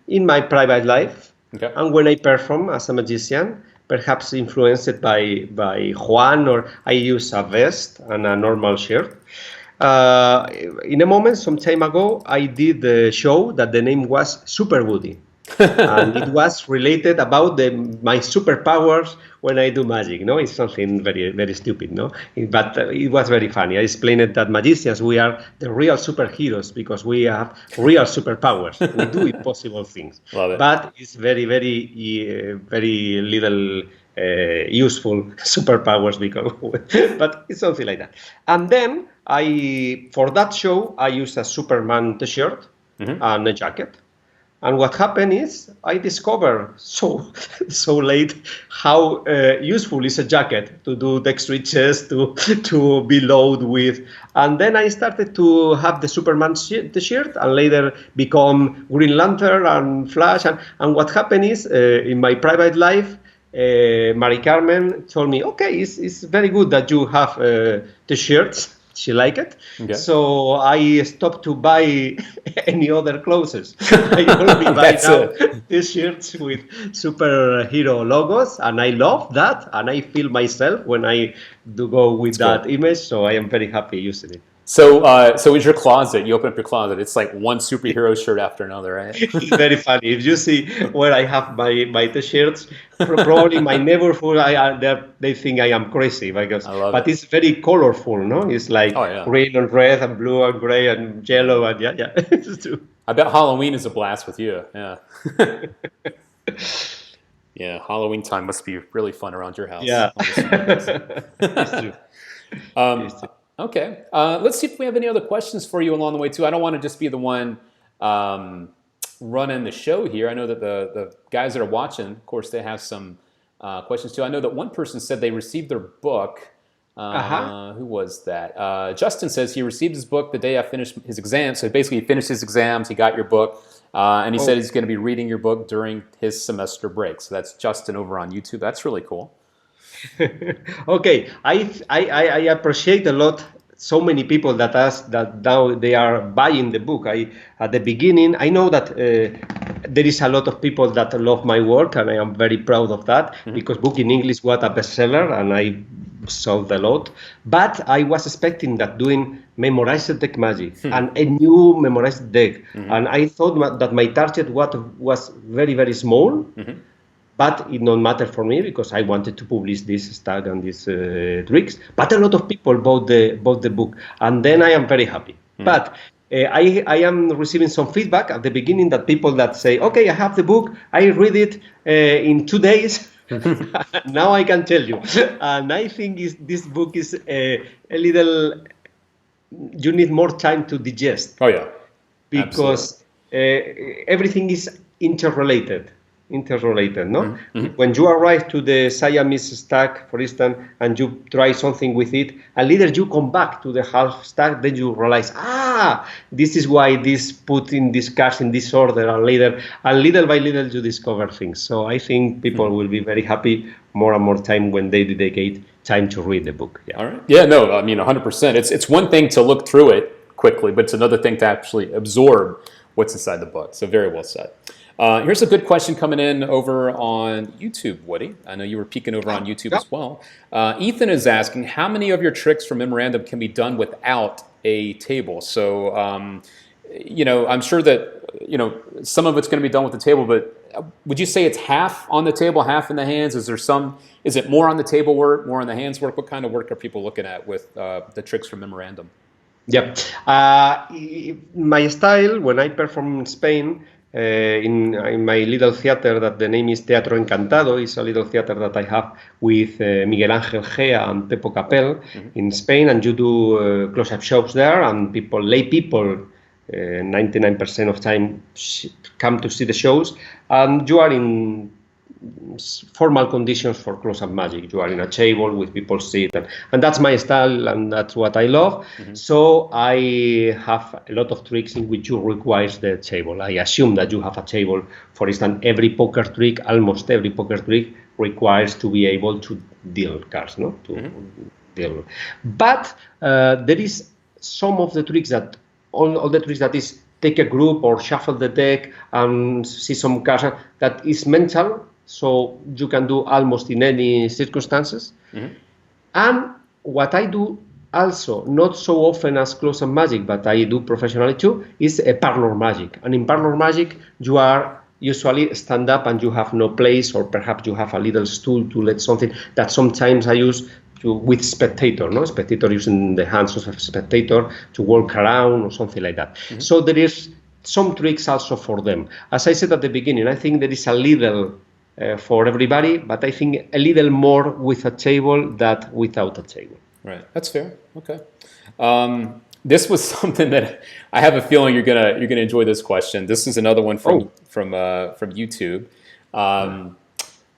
in my private life. Okay. And when I perform as a magician, perhaps influenced by Juan, or I use a vest and a normal shirt. In a moment, some time ago, I did a show that the name was Super Woody. And it was related about my superpowers when I do magic. It's something very, very stupid, but it was very funny. I explained it that magicians, we are the real superheroes because we have real superpowers. We do impossible things. Love it. But it's very, very, very little useful superpowers because, but it's something like that. And then for that show, I used a Superman t-shirt and a jacket. And what happened is I discovered so late how useful is a jacket to do dexterous, to be loaded with. And then I started to have the Superman t-shirt and later become Green Lantern and Flash. And what happened is in my private life, Mari Carmen told me, okay, it's very good that you have t-shirts. She liked it. Okay. So I stopped to buy any other clothes. I only buy now t-shirts with superhero logos, and I love that, and I feel myself when I do go with that image, so I am very happy using it. So is your closet, you open up your closet, it's like one superhero shirt after another, right? It's very funny. If you see where I have my t-shirts, probably my neighborhood, they think I am crazy but it's very colorful, no? It's like green and red and blue and gray and yellow and yeah. It's true. I bet Halloween is a blast with you. Yeah. Yeah, Halloween time must be really fun around your house. Yeah. It's true. Okay, let's see if we have any other questions for you along the way too. I don't want to just be the one running the show here. I know that the guys that are watching, of course, they have some questions too. I know that one person said they received their book. Who was that? Justin says he received his book the day I finished his exam. So basically he finished his exams, he got your book, and he said he's going to be reading your book during his semester break. So that's Justin over on YouTube. That's really cool. Okay, I appreciate a lot so many people that ask that now they are buying the book. At the beginning, I know that there is a lot of people that love my work, and I am very proud of that because book in English was a bestseller and I sold a lot. But I was expecting that doing memorized deck magic and a new memorized deck, and I thought that my target was very, very small. But it don't matter for me because I wanted to publish this stuff and these tricks. But a lot of people bought the book, and then I am very happy. But I am receiving some feedback at the beginning that people that say, okay, I have the book, I read it in 2 days. Now I can tell you. And I think this book is a little, you need more time to digest. Oh, yeah. Because everything is interrelated, no? When you arrive to the Siamese stack, for instance, and you try something with it, and later you come back to the half stack, then you realize, this is why this put in this cards in this order, and later, and little by little you discover things. So I think people will be very happy more and more time when they dedicate time to read the book. Yeah. All right. Yeah, no, I mean, 100%. It's one thing to look through it quickly, but it's another thing to actually absorb what's inside the book. So very well said. Here's a good question coming in over on YouTube, Woody. I know you were peeking over on YouTube as well. Ethan is asking, how many of your tricks from Memorandum can be done without a table? So I'm sure that, some of it's going to be done with the table, but would you say it's half on the table, half in the hands? Is it more on the table work, more on the hands work? What kind of work are people looking at with the tricks from Memorandum? Yep. My style, when I perform in Spain, in my little theater that the name is Teatro Encantado, is a little theater that I have with Miguel Ángel Gea and Pepo Capel in Spain, and you do close-up shows there, and lay people, 99% of time come to see the shows, and you are in formal conditions for close-up magic. You are in a table with people sit, and that's my style, and that's what I love. So I have a lot of tricks in which you requires the table. I assume that you have a table. For instance, almost every poker trick requires to be able to deal cards, no? Deal. But there is some of the tricks that all the tricks that is take a group or shuffle the deck and see some cards that is mental. So you can do almost in any circumstances. And what I do also, not so often as close-up magic, but I do professionally too, is a parlor magic. And in parlor magic, you are usually stand up and you have no place, or perhaps you have a little stool to let something that sometimes I use with spectator, no? Spectator using the hands of a spectator to walk around or something like that. So there is some tricks also for them. As I said at the beginning, I think there is a little for everybody, but I think a little more with a table than without a table. Right, that's fair. Okay. This was something that I have a feeling you're gonna enjoy this question. This is another one from YouTube.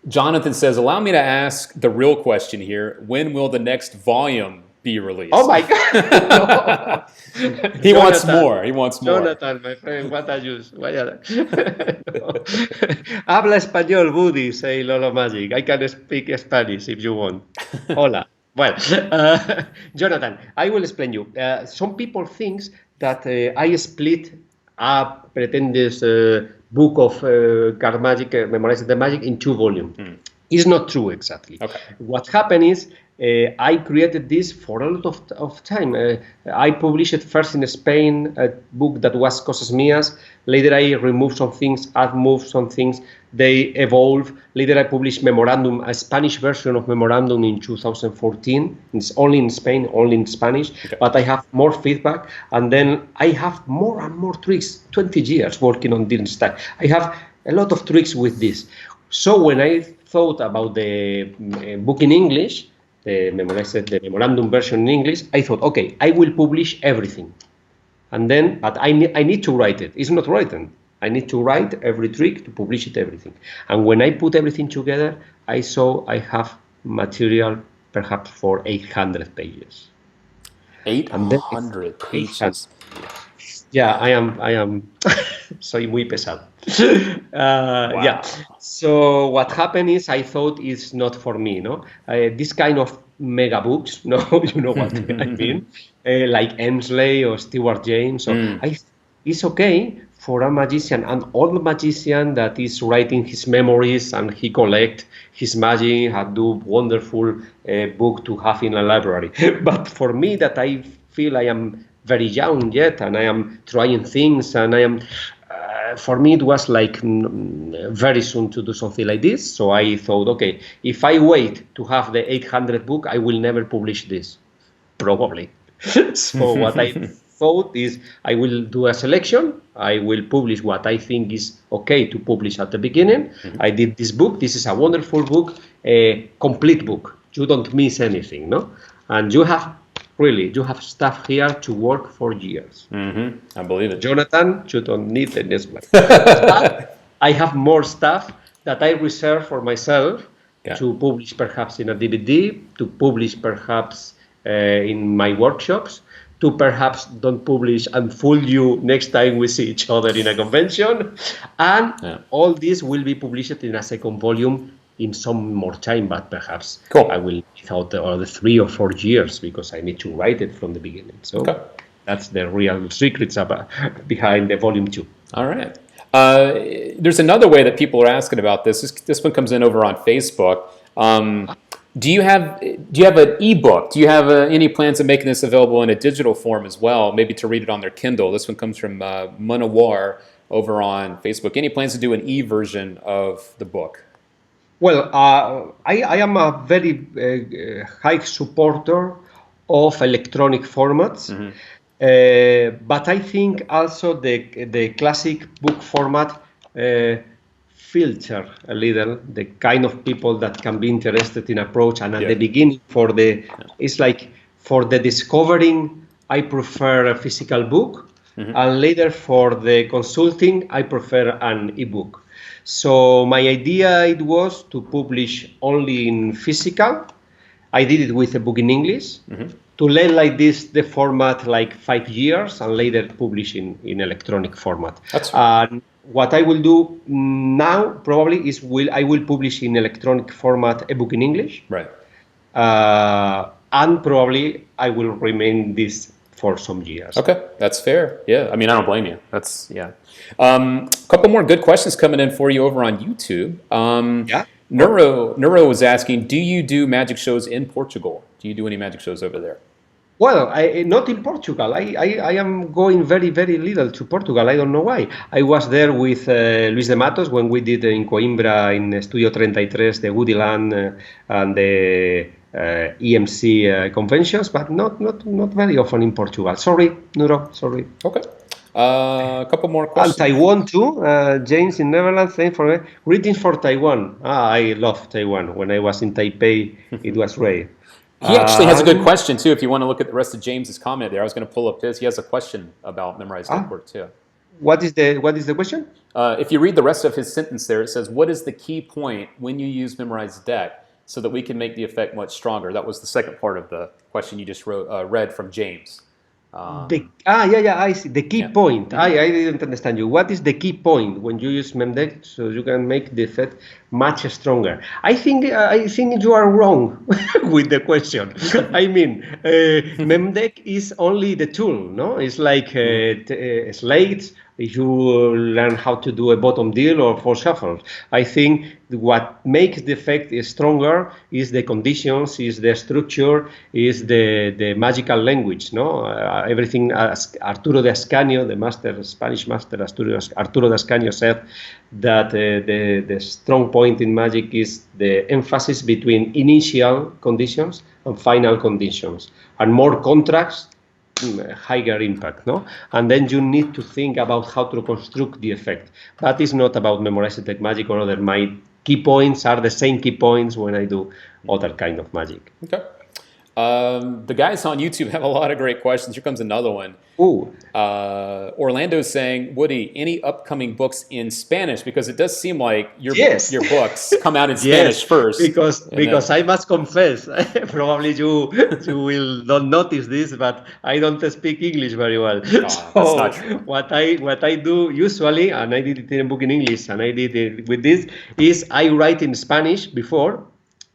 Jonathan says, "Allow me to ask the real question here. When will the next volume be released?" Oh my God! He wants more. He wants more. Jonathan, my friend, what are you? Habla español, Woody, say Lolo Magic. I can speak Spanish if you want. Hola. Well, Jonathan, I will explain you. Some people think that I split up Pretender's book of card magic, Memorizing the Magic, in 2 volumes. It's not true exactly. Okay. What happened is I created this for a lot of time. I published it first in Spain, a book that was Cosas Mías. Later I removed some things, I've moved some things, they evolved. Later I published Memorandum, a Spanish version of Memorandum in 2014. It's only in Spain, only in Spanish, but I have more feedback. And then I have more and more tricks, 20 years working on this style. I have a lot of tricks with this. So when I thought about the book in English, the Memorandum version in English, I thought, okay, I will publish everything. And then, but I need to write it. It's not written. I need to write every trick to publish it, everything. And when I put everything together, I saw I have material perhaps for 800 pages. 800 pages. Yeah, I am soy muy pesado. Wow. Yeah. So what happened is I thought it's not for me, no? This kind of mega books, no, you know what I mean, like Emsley or Stuart James. So it's okay for a magician, an old magician that is writing his memories and he collect his magic and do wonderful book to have in a library. But for me, that I feel I am very young yet, and I am trying things, and I am. For me, it was like very soon to do something like this. So I thought, okay, if I wait to have the 800 book, I will never publish this, probably. So what I thought is I will do a selection. I will publish what I think is okay to publish at the beginning. I did this book. This is a wonderful book, a complete book. You don't miss anything, no? And you have stuff here to work for years. I believe it. Jonathan, you don't need the next one. But I have more stuff that I reserve for myself to publish perhaps in a DVD, to publish perhaps in my workshops, to perhaps don't publish and fool you next time we see each other in a convention. And all this will be published in a second volume in some more time, but perhaps I will without the 3 or 4 years because I need to write it from the beginning. So that's the real secrets behind the volume 2. All right. There's another way that people are asking about this. This one comes in over on Facebook. Do you have an ebook? Do you have any plans of making this available in a digital form as well? Maybe to read it on their Kindle. This one comes from Munawar over on Facebook. Any plans to do an e-version of the book? Well, I am a very high supporter of electronic formats, but I think also the classic book format filter a little the kind of people that can be interested in approach. And at the beginning, it's like for the discovering, I prefer a physical book, and later for the consulting, I prefer an ebook. So my idea it was to publish only in physical. I did it with a book in English to learn like this the format like 5 years and later publish in electronic format. That's right. And what I will do now probably is I will publish in electronic format a book in English. Right. And probably I will remain this for some years. Okay, that's fair. Yeah, I mean, I don't blame you. That's, yeah. A couple more good questions coming in for you over on YouTube. Neuro was asking, do you do magic shows in Portugal? Do you do any magic shows over there? Well, not in Portugal. I am going very, very little to Portugal. I don't know why. I was there with Luis de Matos when we did in Coimbra in Studio 33, the Woody Land and the EMC conventions, but not very often in Portugal. Sorry, Nuro, sorry. Okay. A couple more questions. And Taiwan too. James in Netherlands saying for greetings for Taiwan. I love Taiwan. When I was in Taipei, it was great. He actually has a good question too. If you want to look at the rest of James's comment there, I was going to pull up his. He has a question about memorized deck work too. What is the question? If you read the rest of his sentence there, it says, "What is the key point when you use memorized deck so that we can make the effect much stronger?" That was the second part of the question you just read from James. I see. The key point. I didn't understand you. What is the key point when you use memdeck so you can make the effect much stronger? I think you are wrong with the question. I mean, memdeck is only the tool, no? It's like slates. You learn how to do a bottom deal or four shuffles. I think what makes the effect stronger is the conditions, is the structure, is the magical language. No, everything. As Arturo de Ascanio, the Spanish master Arturo de Ascanio said that the strong point in magic is the emphasis between initial conditions and final conditions, and more contracts, higher impact, no? And then you need to think about how to construct the effect. That is not about memorized deck magic or other. My key points are the same key points when I do other kind of magic. Okay. The guys on YouTube have a lot of great questions. Here comes another one. Ooh. Orlando's saying, Woody, any upcoming books in Spanish? Because it does seem like your books come out in Spanish first. Because I must confess, probably you will not notice this, but I don't speak English very well. That's not true. What I do usually, and I did it in a book in English, and I did it with this, is I write in Spanish before.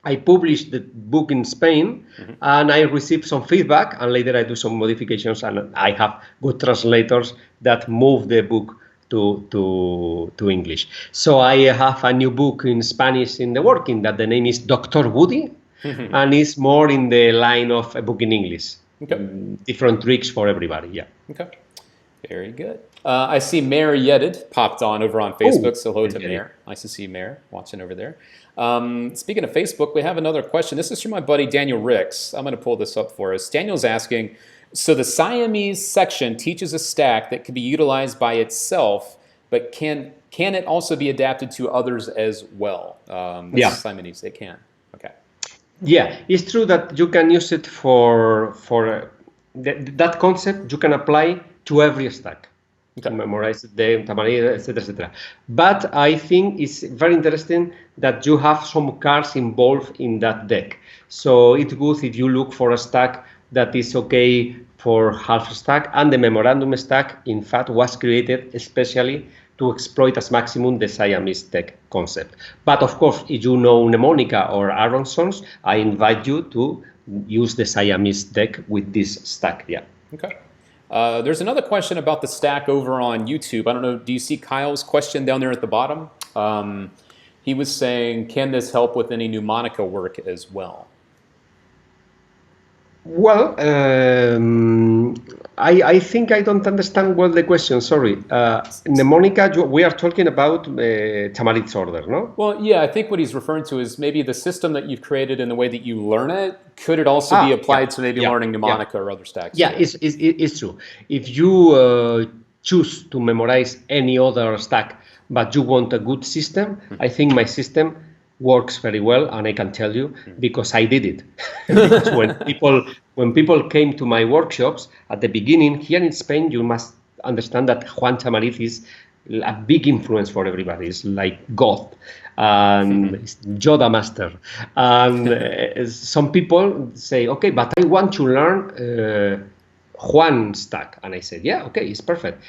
I published the book in Spain, and I received some feedback, and later I do some modifications, and I have good translators that move the book to English. So I have a new book in Spanish in the working that the name is Dr. Woody, and it's more in the line of a book in English. Okay. Different tricks for everybody, yeah. Okay. Very good. I see Mayor Yedid popped on over on Facebook. So hello to Mayor. Nice to see Mayor watching over there. Speaking of Facebook, we have another question. This is from my buddy Daniel Ricks. I'm going to pull this up for us. Daniel's asking, so the Siamese section teaches a stack that can be utilized by itself, but can it also be adapted to others as well? Siamese, it can. Okay. Yeah, it's true that you can use it for that concept. You can apply to every stack. To memorize them, etc., etc. But I think it's very interesting that you have some cards involved in that deck. So it's good if you look for a stack that is okay for half stack, and the Memorandum stack, in fact, was created especially to exploit as maximum the Siamese deck concept. But of course, if you know Mnemonica or Aronsons, I invite you to use the Siamese deck with this stack. Yeah. Okay. There's another question about the stack over on YouTube. I don't know, do you see Kyle's question down there at the bottom? He was saying, can this help with any mnemonica work as well? Well, I think I don't understand well the question. Sorry. Mnemonica, we are talking about Tamarit's order, no? Well, yeah, I think what he's referring to is maybe the system that you've created and the way that you learn it. Could it also be Yeah, applied to maybe yeah, learning yeah. mnemonica or other stacks Yeah, too? it's true. If you choose to memorize any other stack, but you want a good system, I think my system works very well, and I can tell you because I did it. Because when people came to my workshops at the beginning here in Spain, you must understand that Juan Tamariz is a big influence for everybody. It's like God and it's Yoda master. And some people say, okay, but I want to learn Juan stack. And I said, yeah, okay, it's perfect.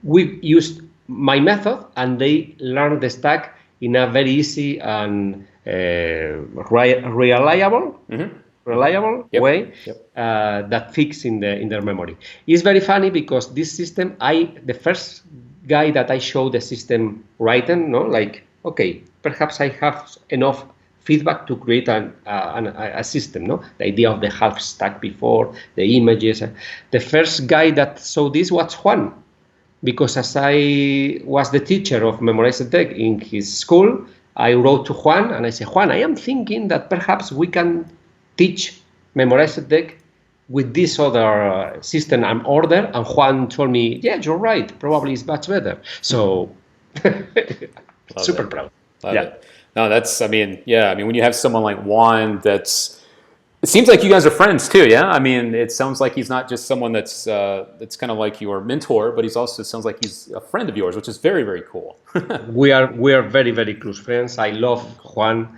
We used my method and they learned the stack in a very easy and reliable Yep. way Yep. that fix in their memory. It's very funny because this system, the first guy that I showed the system written, no, like, okay, perhaps I have enough feedback to create a system, no? The idea of the half stack before, the images. The first guy that saw this was Juan, because as I was the teacher of Memorized Tech in his school, I wrote to Juan and I said, Juan, I am thinking that perhaps we can teach Memorized Tech with this other system and order. And Juan told me, yeah, you're right. Probably it's much better. So super proud. Love it. No, when you have someone like Juan, it seems like you guys are friends too, yeah? I mean, it sounds like he's not just someone that's kind of like your mentor, but he's also sounds like he's a friend of yours, which is very, very cool. We are very, very close friends. I love Juan.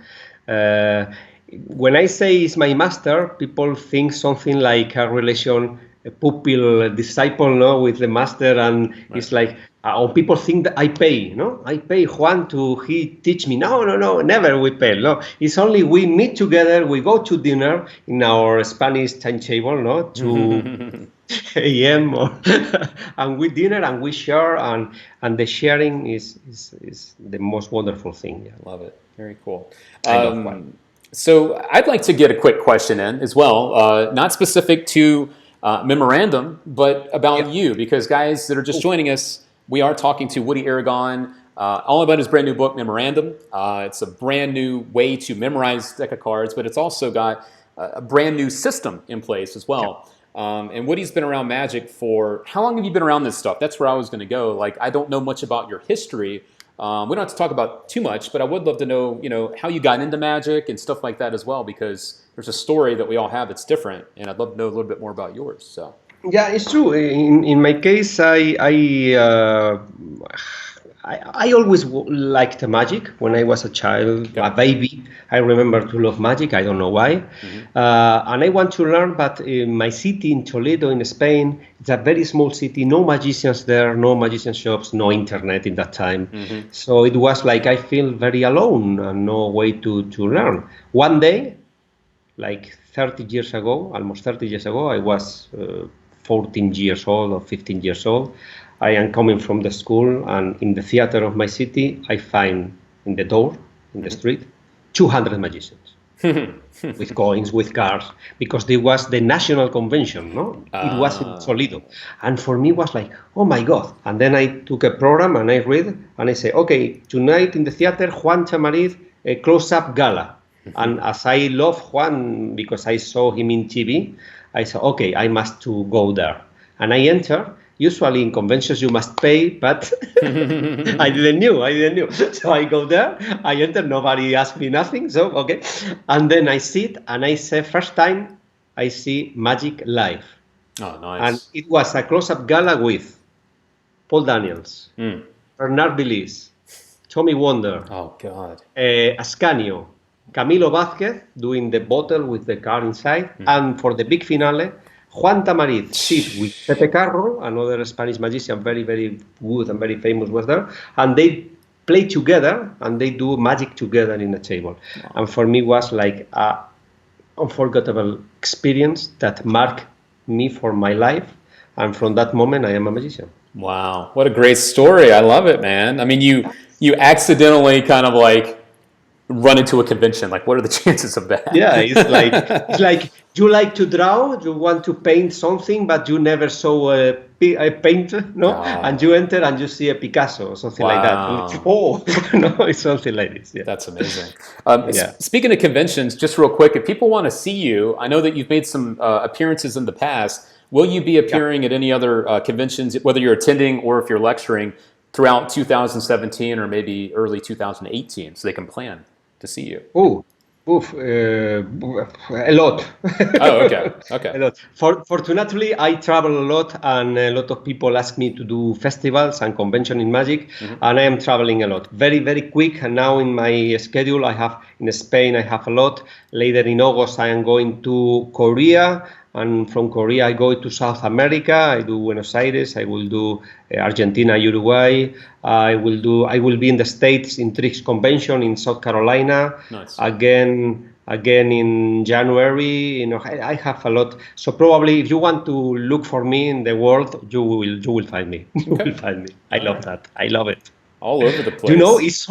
When I say he's my master, people think something like a relation, a pupil, disciple, no, with the master, and it's like, or people think that I pay, no? I pay Juan he teach me. No, never we pay, no. It's only we meet together, we go to dinner in our Spanish timetable, no, 2 a.m. and we dinner and we share, and the sharing is the most wonderful thing. Yeah. Love it. Very cool. I love Juan. So I'd like to get a quick question in as well, not specific to Memorandum, but about you, because guys that are just joining us, we are talking to Woody Aragon all about his brand new book, Memorandum. It's a brand new way to memorize deck of cards, but it's also got a brand new system in place as well. And Woody's been around Magic for, how long have you been around this stuff? That's where I was going to go. Like, I don't know much about your history. We don't have to talk about too much, but I would love to know, how you got into Magic and stuff like that as well, because there's a story that we all have that's different, and I'd love to know a little bit more about yours. So. Yeah, it's true. In my case, I always liked magic when I was a child, a baby. I remember to love magic. I don't know why. And I want to learn, but in my city in Toledo, in Spain, it's a very small city. No magicians there, no magician shops, no internet in that time. So it was like I feel very alone and no way to learn. One day, like 30 years ago, almost 30 years ago, I was 14 years old or 15 years old. I am coming from the school, and in the theater of my city, I find in the door, in the street, 200 magicians with coins, with cards, because it was the national convention, no? It was in Toledo. And for me, it was like, oh my God. And then I took a program and I read, and I say, okay, tonight in the theater, Juan Tamariz, a close-up gala. And as I love Juan, because I saw him in TV, I said, okay, I must to go there. And I enter. Usually in conventions you must pay, but I didn't know. So I go there, I enter, nobody asked me nothing, so okay. And then I sit and I say, first time I see Magic live. Oh, nice. And it was a close-up gala with Paul Daniels, Bernard Billis, Tommy Wonder, oh God, Ascanio, Camilo Vázquez doing the bottle with the card inside, and for the big finale, Juan Tamariz sit with Pepe Carro, another Spanish magician, very, very good and very famous, was there, and they play together and they do magic together in a table. Wow. And for me, was like a unforgettable experience that marked me for my life. And from that moment, I am a magician. Wow, what a great story! I love it, man. I mean, you accidentally kind of like run into a convention? Like, what are the chances of that? Yeah, it's like you like to draw, you want to paint something, but you never saw a paint, no? And you enter and you see a Picasso or something like that. And it's, oh, no, it's something like this. Yeah. That's amazing. Yeah. Speaking of conventions, just real quick, if people want to see you, I know that you've made some appearances in the past. Will you be appearing at any other conventions, whether you're attending or if you're lecturing throughout 2017 or maybe early 2018, so they can plan to see you? A lot. Oh, okay. Okay. A lot. Fortunately, I travel a lot, and a lot of people ask me to do festivals and convention in magic, and I am traveling a lot. Very, very quick. And now in my schedule, I have in Spain, I have a lot. Later in August, I am going to Korea. And from Korea, I go to South America. I do Buenos Aires. I will do Argentina, Uruguay. I will be in the States in Tricks Convention in South Carolina. Nice. Again in January. I have a lot. So probably, if you want to look for me in the world, you will find me. You will find me. I love that. I love it. All over the place. You know, it's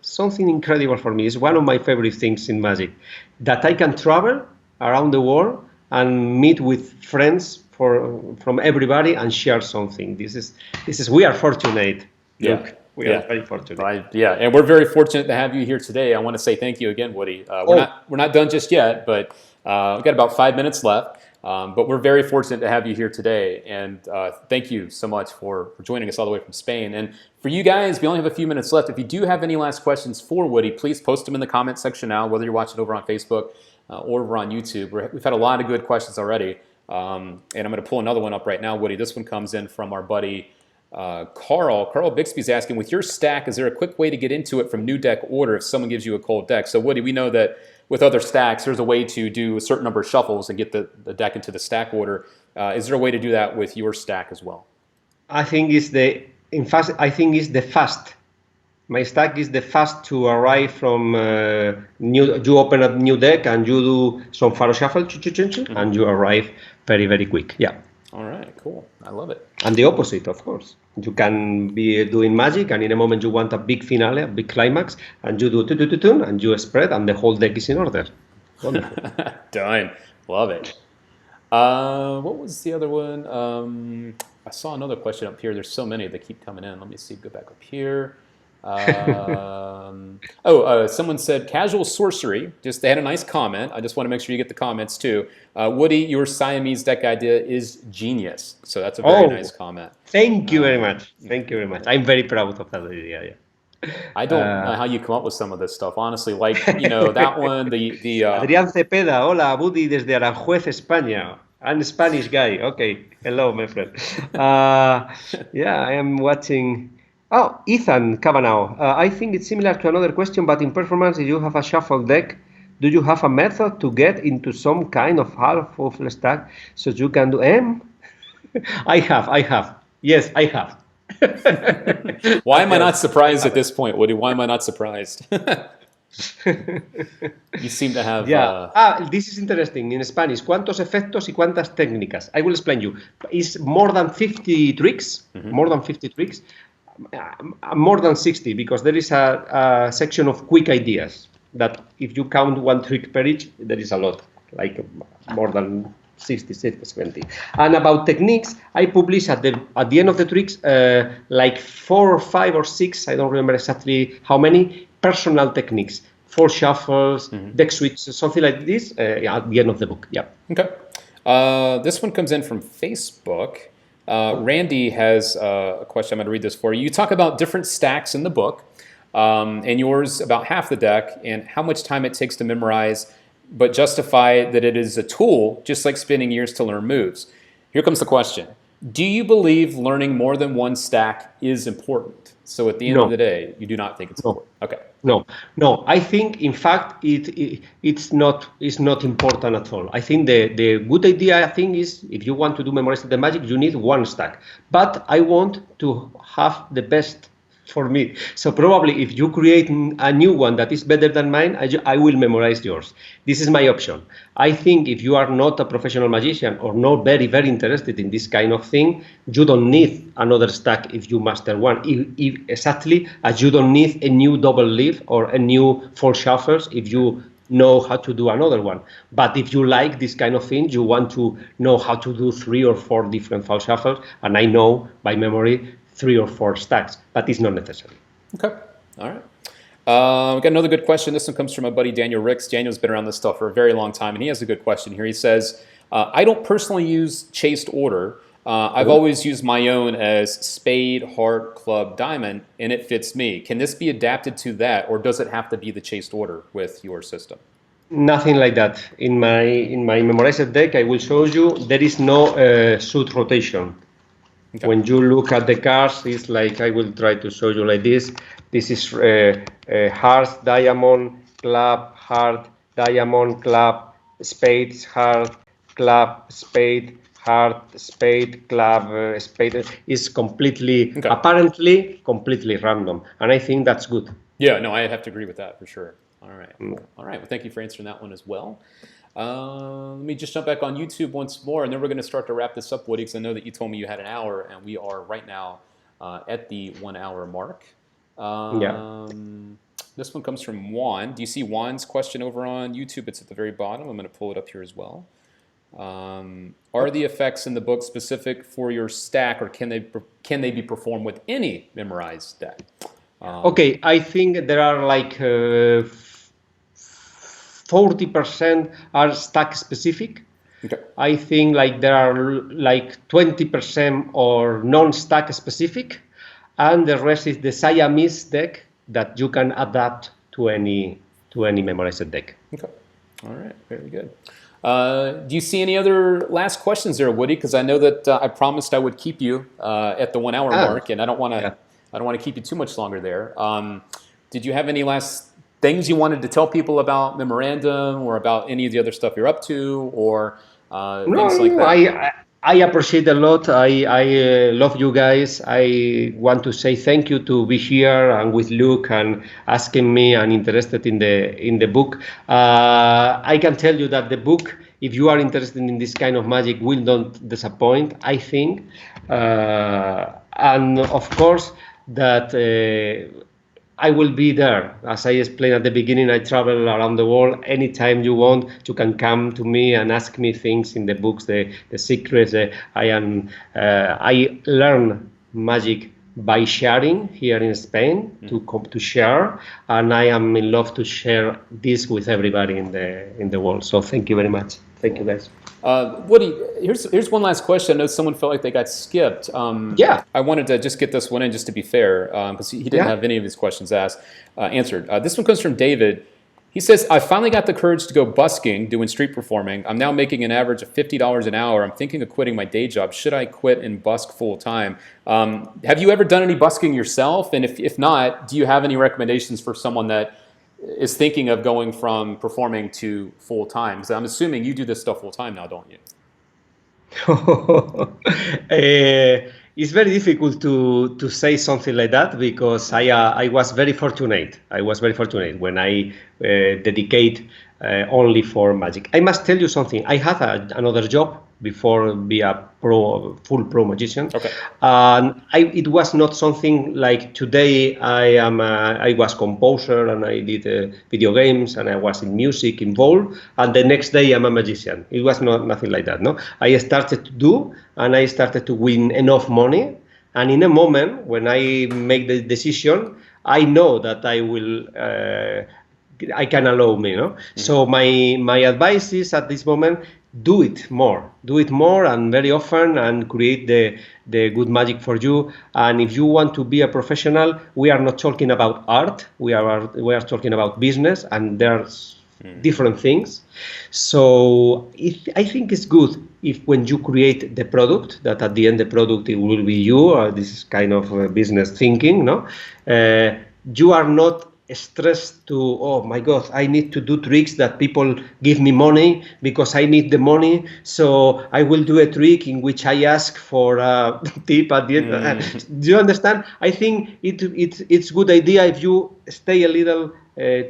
something incredible for me. It's one of my favorite things in magic, that I can travel around the world and meet with friends from everybody and share something. This is we are fortunate. Yeah. Look, we are very fortunate. And we're very fortunate to have you here today. I want to say thank you again, Woody. We're not done just yet, but we've got about 5 minutes left. But we're very fortunate to have you here today, and thank you so much for joining us all the way from Spain. And for you guys, we only have a few minutes left. If you do have any last questions for Woody, please post them in the comment section now, whether you're watching over on Facebook or over on YouTube. We've had a lot of good questions already, and I'm going to pull another one up right now, Woody. This one comes in from our buddy Carl. Carl Bixby's asking, with your stack, is there a quick way to get into it from new deck order if someone gives you a cold deck? So Woody, we know that with other stacks, there's a way to do a certain number of shuffles and get the deck into the stack order. Is there a way to do that with your stack as well? I think it's the fast. My stack is the fast to arrive from you open a new deck and you do some faro shuffle, and you arrive very, very quick. Yeah. All right, cool. I love it. And the opposite, of course. You can be doing magic, and in a moment you want a big finale, a big climax, and you do and you spread, and the whole deck is in order. Wonderful. Done. Love it. What was the other one? I saw another question up here. There's so many that keep coming in. Let me see. Go back up here. Someone said casual sorcery. They had a nice comment. I just want to make sure you get the comments too. Woody, your Siamese deck idea is genius. So that's a very nice comment. Thank you very much. Thank you very much. I'm very proud of that idea. Yeah. I don't know how you come up with some of this stuff, honestly. Like, that one, Adrián Cepeda, hola, Woody desde Aranjuez, España. I'm a Spanish guy. Okay, hello, my friend. I am watching. Oh, Ethan Cavanaugh. I think it's similar to another question, but in performance, if you have a shuffle deck, do you have a method to get into some kind of half-full stack so you can do M? I have. Yes, I have. Why am I not surprised at this point, Woody? Why am I not surprised? You seem to have... this is interesting. In Spanish, ¿cuántos efectos y cuántas técnicas? I will explain you. It's more than 50 tricks. More than 50 tricks. More than 60, because there is a section of quick ideas that if you count one trick per each, there is a lot, like more than 60, 70. And about techniques, I publish at the end of the tricks like 4 or 5 or 6, I don't remember exactly how many, personal techniques, 4 shuffles, deck switches, something like this at the end of the book. Yeah. Okay. This one comes in from Facebook. Randy has a question. I'm going to read this for you. You talk about different stacks in the book, and yours about half the deck, and how much time it takes to memorize, but justify that it is a tool, just like spending years to learn moves. Here comes the question. Do you believe learning more than one stack is important? So at the end of the day, you do not think it's important. Okay. No. I think, in fact, it's not important at all. I think the good idea, is if you want to do memorize the magic, you need one stack. But I want to have the best for me. So probably if you create a new one that is better than mine, I will memorize yours. This is my option. I think if you are not a professional magician or not very, very interested in this kind of thing, you don't need another stack if you master one. If exactly as you don't need a new double leaf or a new four shuffles if you know how to do another one. But if you like this kind of thing, you want to know how to do 3 or 4 different false shuffles, and I know by memory 3 or 4 stacks, but it's not necessary. Okay, all right. We got another good question. This one comes from my buddy Daniel Ricks. Daniel's been around this stuff for a very long time, and he has a good question here. He says, I don't personally use chased order. I've always used my own as spade, heart, club, diamond, and it fits me. Can this be adapted to that, or does it have to be the chased order with your system? Nothing like that. In my memorized deck, I will show you, there is no suit rotation. Okay. When you look at the cards, it's like, I will try to show you like this. This is heart, diamond, club, heart, diamond, club, spades, heart, club, spade, heart, spade, club, spade. Is completely, apparently, completely random. And I think that's good. Yeah, no, I have to agree with that for sure. All right. All right. Well, thank you for answering that one as well. Let me just jump back on YouTube once more, and then we're going to start to wrap this up, Woody, because I know that you told me you had an hour, and we are right now at the 1 hour mark. This one comes from Juan. Do you see Juan's question over on YouTube? It's at the very bottom. I'm going to pull it up here as well. Are the effects in the book specific for your stack, or can they be performed with any memorized deck? Okay, I think there are like 40% are stack specific. Okay. I think like there are like 20% or non-stack specific, and the rest is the Siamese deck that you can adapt to any memorized deck. Okay. All right. Very good. Do you see any other last questions there, Woody? Because I know that I promised I would keep you at the 1 hour mark, and I don't want to keep you too much longer there. Did you have any last things you wanted to tell people about Memorandum, or about any of the other stuff you're up to, or things like that? I appreciate a lot. I love you guys. I want to say thank you to be here and with Luke and asking me and interested in the book. I can tell you that the book, if you are interested in this kind of magic, will not disappoint, I think. And of course, that I will be there. As I explained at the beginning, I travel around the world. Anytime you want, you can come to me and ask me things in the books, the secrets. I learn magic by sharing here in Spain, to share, and I am in love to share this with everybody in the world. So thank you very much. Thank you, guys. Woody, here's one last question. I know someone felt like they got skipped. I wanted to just get this one in, just to be fair, because he didn't have any of his questions answered. This one comes from David. He says, I finally got the courage to go busking, doing street performing. I'm now making an average of $50 an hour. I'm thinking of quitting my day job. Should I quit and busk full time? Have you ever done any busking yourself? And if not, do you have any recommendations for someone that is thinking of going from performing to full time? Because I'm assuming you do this stuff full time now, don't you? It's very difficult to say something like that, because I was very fortunate. I was very fortunate when I dedicate only for magic. I must tell you something. I had another job before be a full pro magician. Okay. And it was not something like today. I was composer and I did video games and I was in music involved. And the next day I'm a magician. It was nothing like that. No, I started to do, and I started to win enough money. And in a moment when I make the decision, I know that I can allow me. No. So my advice is, at this moment, do it more and very often, and create the good magic for you. And if you want to be a professional, we are not talking about art, we are talking about business, and there's different things. So I think it's good if when you create the product, that at the end the product, it will be you, or this is kind of business thinking, no? You are not stressed to, oh my God, I need to do tricks that people give me money because I need the money. So I will do a trick in which I ask for a tip at the end. Do you understand? I think it's good idea if you stay a little,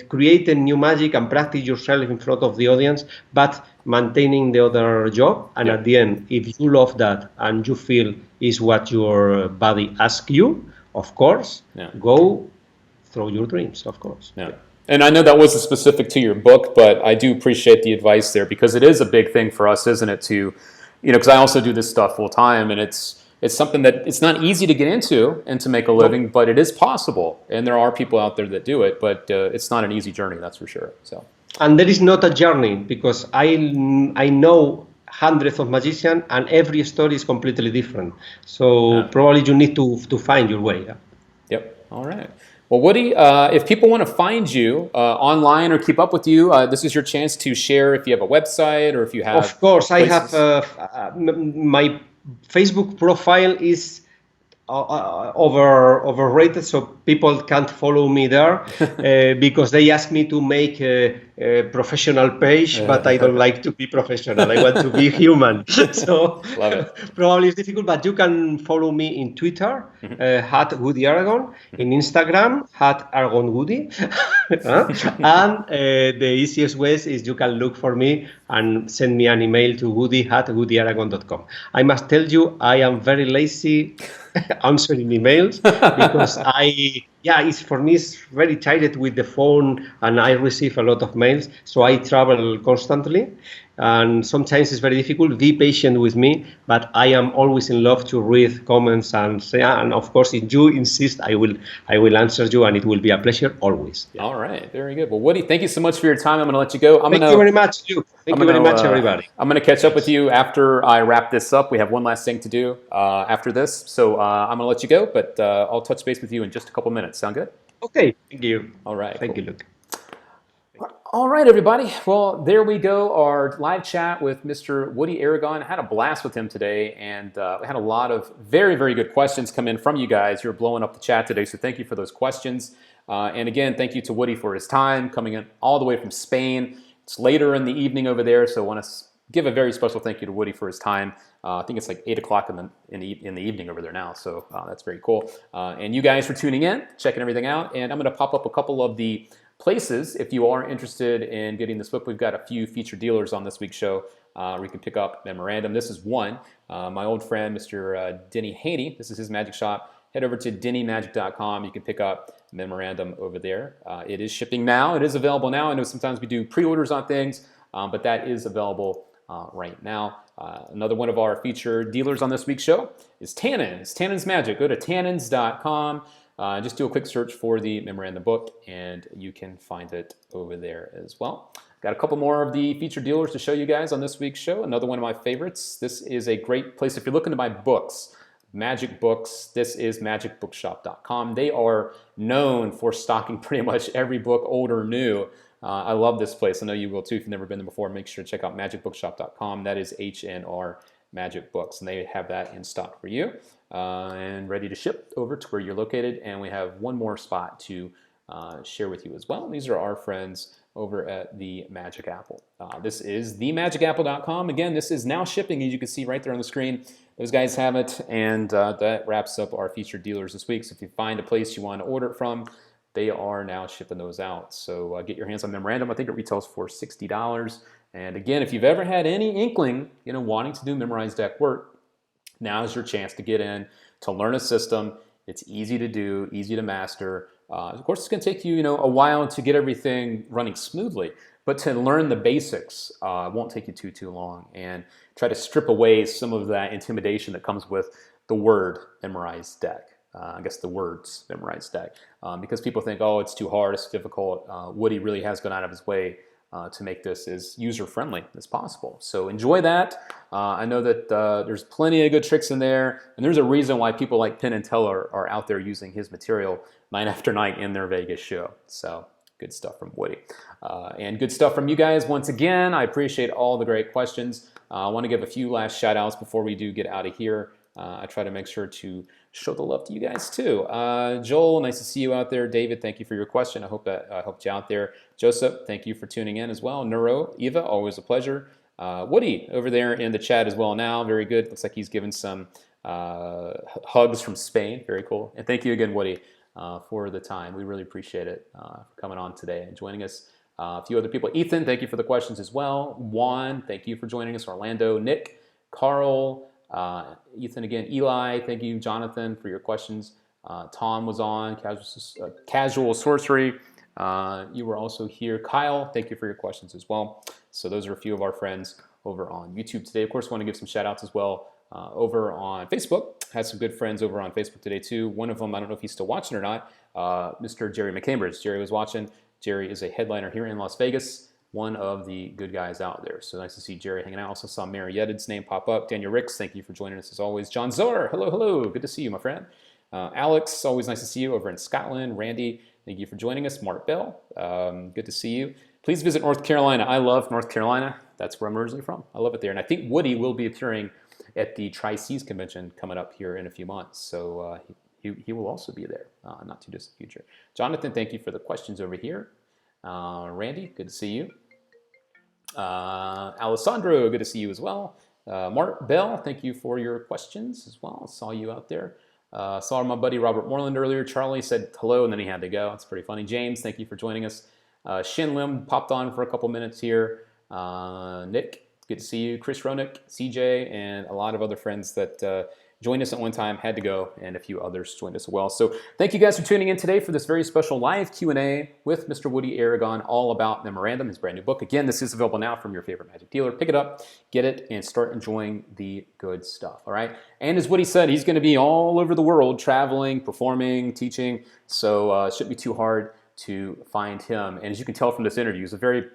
create a new magic and practice yourself in front of the audience, but maintaining the other job. And at the end, if you love that and you feel is what your body asks you, of course, go through your dreams, of course. Yeah. And I know that wasn't specific to your book, but I do appreciate the advice there because it is a big thing for us, isn't it? To, because I also do this stuff full time, and it's something that it's not easy to get into and to make a living, but it is possible, and there are people out there that do it, but it's not an easy journey, that's for sure. So. And there is not a journey because I know hundreds of magicians, and every story is completely different. So probably you need to find your way. Yeah? Yep. All right. Well, Woody, if people want to find you online or keep up with you, this is your chance to share if you have a website or if you have. Of course, places. I have my Facebook profile is overrated, so people can't follow me there because they ask me to make a professional page, but I don't like to be professional. I want to be human. So probably it's difficult, but you can follow me in Twitter, @Woody Aragon, in Instagram, @AragonWoody. And the easiest way is you can look for me and send me an email to woody@woodyaragon.com. I must tell you, I am very lazy answering emails because it's for me it's very tired with the phone and I receive a lot of mails, so I travel constantly and sometimes it's very difficult. Be patient with me, but I am always in love to read comments and say, and of course if you insist, I will answer you, and it will be a pleasure always. All right, very good. Well, Woody, thank you so much for your time. I'm going to let you go. Thank you very much, you. Thank you very much, everybody. I'm going to catch up with you after I wrap this up. We have one last thing to do after this, so I'm going to let you go, but I'll touch base with you in just a couple minutes. Sound good? Okay, thank you. All right. Thank you, Luke. All right, everybody. Well, there we go. Our live chat with Mr. Woody Aragon. I had a blast with him today, and we had a lot of very, very good questions come in from you guys. You're blowing up the chat today, so thank you for those questions. And again, thank you to Woody for his time, coming in all the way from Spain. It's later in the evening over there, so I want to give a very special thank you to Woody for his time. I think it's like 8 o'clock in the evening over there now, so that's very cool. And you guys for tuning in, checking everything out, and I'm going to pop up a couple of the places if you are interested in getting this book. We've got a few featured dealers on this week's show where you can pick up Memorandum. This is one. My old friend, Mr. Denny Haney, this is his magic shop. Head over to dennymagic.com. You can pick up Memorandum over there. It is shipping now. It is available now. I know sometimes we do pre-orders on things, but that is available right now. Another one of our featured dealers on this week's show is Tannins. Tannins Magic. Go to tannins.com. Just do a quick search for the Memorandum book, and you can find it over there as well. Got a couple more of the featured dealers to show you guys on this week's show. Another one of my favorites. This is a great place if you're looking to buy books. Magic books. This is magicbookshop.com. They are known for stocking pretty much every book, old or new. I love this place. I know you will too if you've never been there before. Make sure to check out magicbookshop.com. That is HNR Magic Books, and they have that in stock for you and ready to ship over to where you're located. And we have one more spot to share with you as well. These are our friends over at the Magic Apple. This is themagicapple.com. Again, this is now shipping, as you can see right there on the screen. Those guys have it, and that wraps up our featured dealers this week. So if you find a place you want to order it from, they are now shipping those out. So get your hands on Memorandum. I think it retails for $60. And again, if you've ever had any inkling, wanting to do memorized deck work, now is your chance to get in, to learn a system. It's easy to do, easy to master. Of course, it's going to take you, a while to get everything running smoothly, but to learn the basics won't take you too long, and try to strip away some of that intimidation that comes with the word memorized deck. I guess the words memorized deck, because people think, oh, it's too hard, it's difficult. Woody really has gone out of his way to make this as user-friendly as possible. So enjoy that. I know that there's plenty of good tricks in there, and there's a reason why people like Penn and Teller are out there using his material night after night in their Vegas show. So good stuff from Woody. And good stuff from you guys. Once again, I appreciate all the great questions. I want to give a few last shout-outs before we do get out of here. I try to make sure to show the love to you guys too. Joel, nice to see you out there. David, thank you for your question. I hope that helped you out there. Joseph, thank you for tuning in as well. Neuro, Eva, always a pleasure. Woody over there in the chat as well now. Very good. Looks like he's given some hugs from Spain. Very cool. And thank you again, Woody, for the time. We really appreciate it for coming on today and joining us. A few other people. Ethan, thank you for the questions as well. Juan, thank you for joining us. Orlando, Nick, Carl, Ethan again, Eli, thank you, Jonathan, for your questions. Tom was on, Casual Sorcery. You were also here. Kyle, thank you for your questions as well. So those are a few of our friends over on YouTube today. Of course, want to give some shout outs as well over on Facebook. Had some good friends over on Facebook today too. One of them, I don't know if he's still watching or not, Mr. Jerry McCambridge. Jerry was watching. Jerry is a headliner here in Las Vegas, one of the good guys out there. So nice to see Jerry hanging out. Also saw Mary Yeddid's name pop up. Daniel Ricks, thank you for joining us as always. John Zor, hello, hello. Good to see you, my friend. Alex, always nice to see you over in Scotland. Randy, thank you for joining us. Mark Bell, good to see you. Please visit North Carolina. I love North Carolina. That's where I'm originally from. I love it there. And I think Woody will be appearing at the Tri-Seas Convention coming up here in a few months. So he will also be there, not too distant future. Jonathan, thank you for the questions over here. Randy, good to see you. Alessandro, good to see you as well. Mark Bell, thank you for your questions as well. Saw you out there. Saw my buddy Robert Moreland earlier. Charlie said hello and then he had to go. It's pretty funny. James, thank you for joining us. Shin Lim popped on for a couple minutes here. Nick, good to see you. Chris Ronick, CJ, and a lot of other friends that joined us at one time, had to go, and a few others joined us as well. So thank you guys for tuning in today for this very special live Q&A with Mr. Woody Aragon, all about Memorandum, his brand new book. Again, this is available now from your favorite magic dealer. Pick it up, get it, and start enjoying the good stuff, all right? And as Woody said, he's going to be all over the world, traveling, performing, teaching, so it shouldn't be too hard to find him. And as you can tell from this interview, he's a very,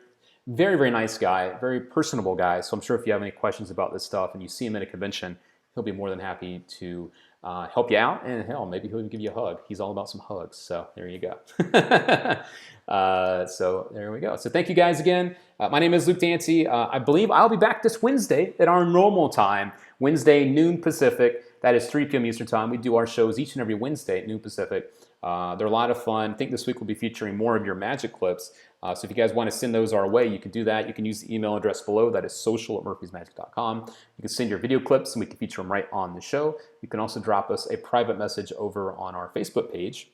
very nice guy, very personable guy. So I'm sure if you have any questions about this stuff and you see him at a convention, he'll be more than happy to help you out, and hell, maybe he'll even give you a hug. He's all about some hugs, so there you go. So there we go. So thank you guys again. My name is Luke Dancy. I believe I'll be back this Wednesday at our normal time, Wednesday, noon Pacific. That is 3 p.m. Eastern time. We do our shows each and every Wednesday at noon Pacific. They're a lot of fun. I think this week we'll be featuring more of your magic clips. So if you guys want to send those our way, you can do that. You can use the email address below. That is social@murphysmagic.com. You can send your video clips and we can feature them right on the show. You can also drop us a private message over on our Facebook page.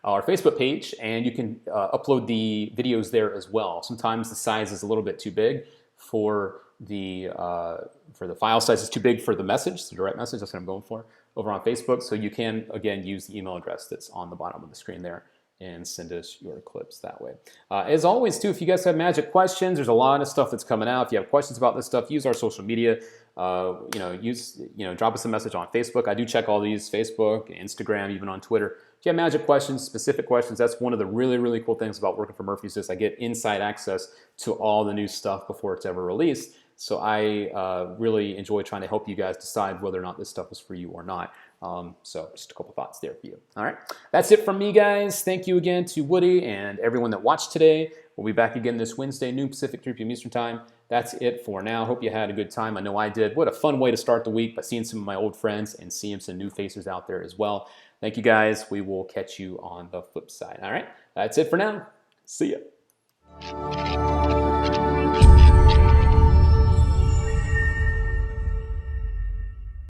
Our Facebook page, and you can upload the videos there as well. Sometimes the size is a little bit too big for the file size is too big for the message, the direct message. That's what I'm going for over on Facebook. So you can, again, use the email address that's on the bottom of the screen there and send us your clips that way. As always, too, if you guys have magic questions, there's a lot of stuff that's coming out. If you have questions about this stuff, use our social media. Drop us a message on Facebook. I do check all these: Facebook, Instagram, even on Twitter. If you have magic questions, specific questions, that's one of the really cool things about working for Murphy's is I get inside access to all the new stuff before it's ever released. So I really enjoy trying to help you guys decide whether or not this stuff is for you or not. So just a couple thoughts there for you. All right, that's it from me, guys. Thank you again to Woody and everyone that watched today. We'll be back again this Wednesday, noon Pacific, 3 p.m. Eastern time. That's it for now. Hope you had a good time. I know I did. What a fun way to start the week by seeing some of my old friends and seeing some new faces out there as well. Thank you, guys. We will catch you on the flip side. All right, that's it for now. See ya.